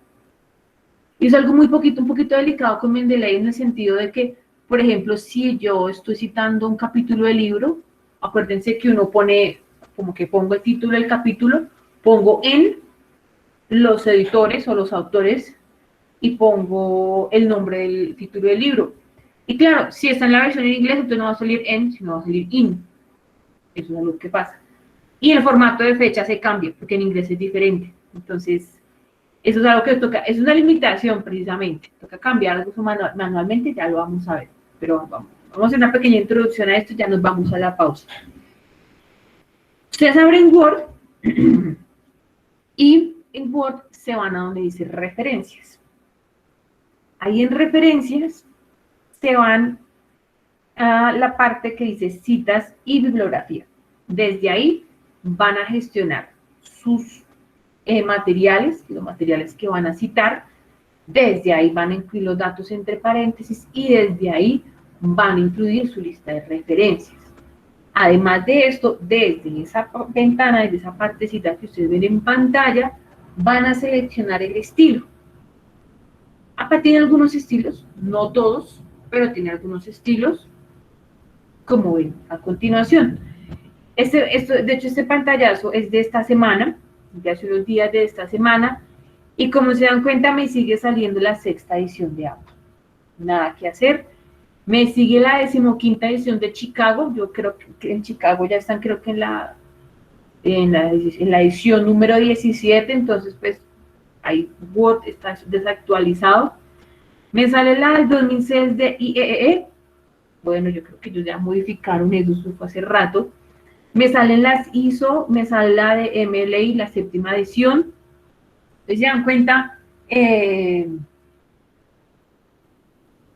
Y es algo un poquito delicado con Mendeley en el sentido de que, por ejemplo, si yo estoy citando un capítulo del libro, acuérdense que uno pone, como que pongo el título del capítulo, pongo en los editores o los autores y pongo el nombre del título del libro. Y claro, si está en la versión en inglés, entonces no va a salir en, sino va a salir in. Eso es lo que pasa. Y el formato de fecha se cambia, porque en inglés es diferente. Entonces, eso es algo que toca, es una limitación precisamente, toca cambiar algo manualmente, ya lo vamos a ver, pero vamos a hacer una pequeña introducción a esto, ya nos vamos a la pausa. Ustedes abren Word y en Word se van a donde dice referencias. Ahí en referencias se van a la parte que dice citas y bibliografía. Desde ahí van a gestionar sus materiales, los materiales que van a citar, desde ahí van a incluir los datos entre paréntesis y desde ahí van a incluir su lista de referencias. Además de esto, desde esa ventana, desde esa partecita que ustedes ven en pantalla, van a seleccionar el estilo. APA tiene algunos estilos, no todos, pero tiene algunos estilos, como ven a continuación. De hecho, este pantallazo es de esta semana, de hace unos días de esta semana, y como se dan cuenta, me sigue saliendo la sexta edición de APA. Nada que hacer. Me sigue la 15ª edición de Chicago. Yo creo que en Chicago ya están, creo que en la edición número 17, entonces, pues, ahí Word está desactualizado. Me sale la del 2006 de IEEE. Bueno, yo creo que ellos ya modificaron eso fue hace rato. Me salen las ISO, me sale la de MLA, la séptima edición. Entonces,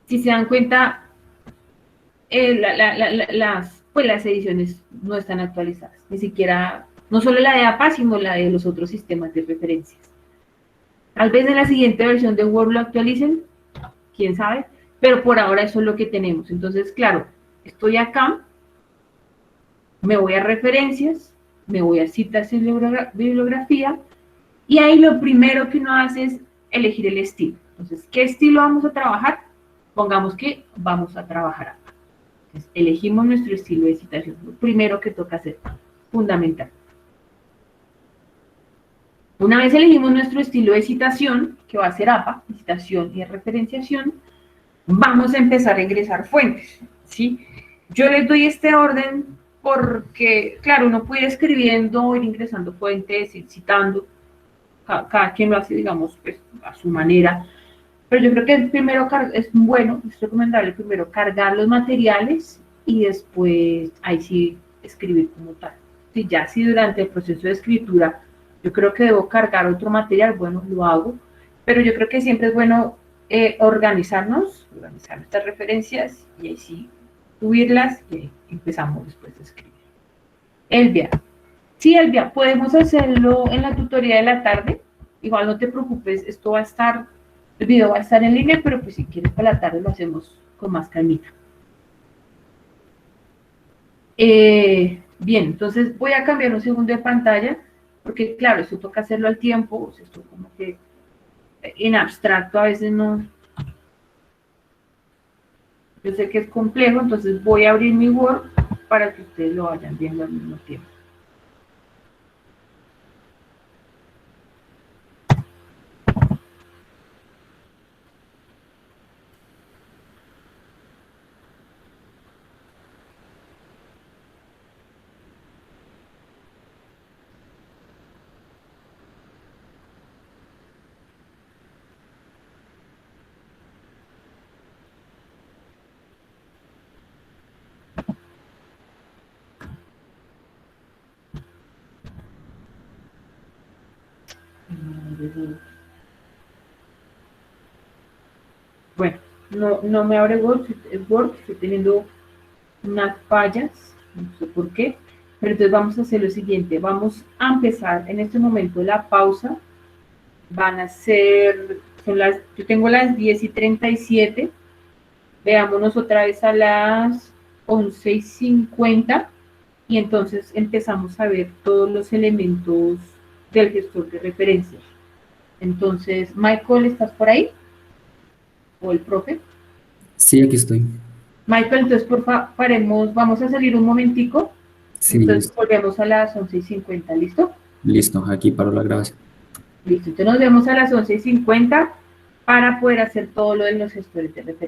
si se dan cuenta, las ediciones no están actualizadas. Ni siquiera, no solo la de APA, sino la de los otros sistemas de referencias. Tal vez en la siguiente versión de Word lo actualicen, quién sabe, pero por ahora eso es lo que tenemos. Entonces, claro, estoy acá, me voy a referencias, me voy a citas y bibliografía, y ahí lo primero que uno hace es elegir el estilo. Entonces, ¿qué estilo vamos a trabajar? Pongamos que vamos a trabajar acá. Entonces, elegimos nuestro estilo de citación, lo primero que toca hacer, fundamental. Una vez elegimos nuestro estilo de citación, que va a ser APA, citación y referenciación, vamos a empezar a ingresar fuentes, ¿sí? Yo les doy este orden porque, claro, uno puede ir escribiendo, ir ingresando fuentes, ir citando, cada quien lo hace, digamos, pues, a su manera, pero yo creo que primero es bueno, es recomendable primero cargar los materiales y después ahí sí escribir como tal. Si ya si durante el proceso de escritura yo creo que debo cargar otro material, bueno, lo hago, pero yo creo que siempre es bueno organizar nuestras referencias y ahí sí subirlas y empezamos después a escribir. Elvia. Sí, Elvia, podemos hacerlo en la tutoría de la tarde. Igual no te preocupes, esto va a estar, el video va a estar en línea, pero pues si quieres para la tarde lo hacemos con más calmita. Bien, entonces voy a cambiar un segundo de pantalla, porque claro, esto toca hacerlo al tiempo, esto como que en abstracto a veces no. Yo sé que es complejo, entonces voy a abrir mi Word para que ustedes lo vayan viendo al mismo tiempo. Bueno, no me abre Word, estoy teniendo unas fallas, no sé por qué, pero entonces vamos a hacer lo siguiente, vamos a empezar en este momento la pausa, van a ser, yo tengo las 10:37, veámonos otra vez a las 11:50 y entonces empezamos a ver todos los elementos del gestor de referencias. Entonces, Michael, ¿estás por ahí? ¿O el profe? Sí, aquí estoy. Michael, entonces porfa, vamos a salir un momentico, Sí, entonces listo. volvemos a las 11:50, ¿listo? Listo, aquí paro la grabación. Listo, entonces nos vemos a las 11:50 para poder hacer todo lo de los gestores de referencia.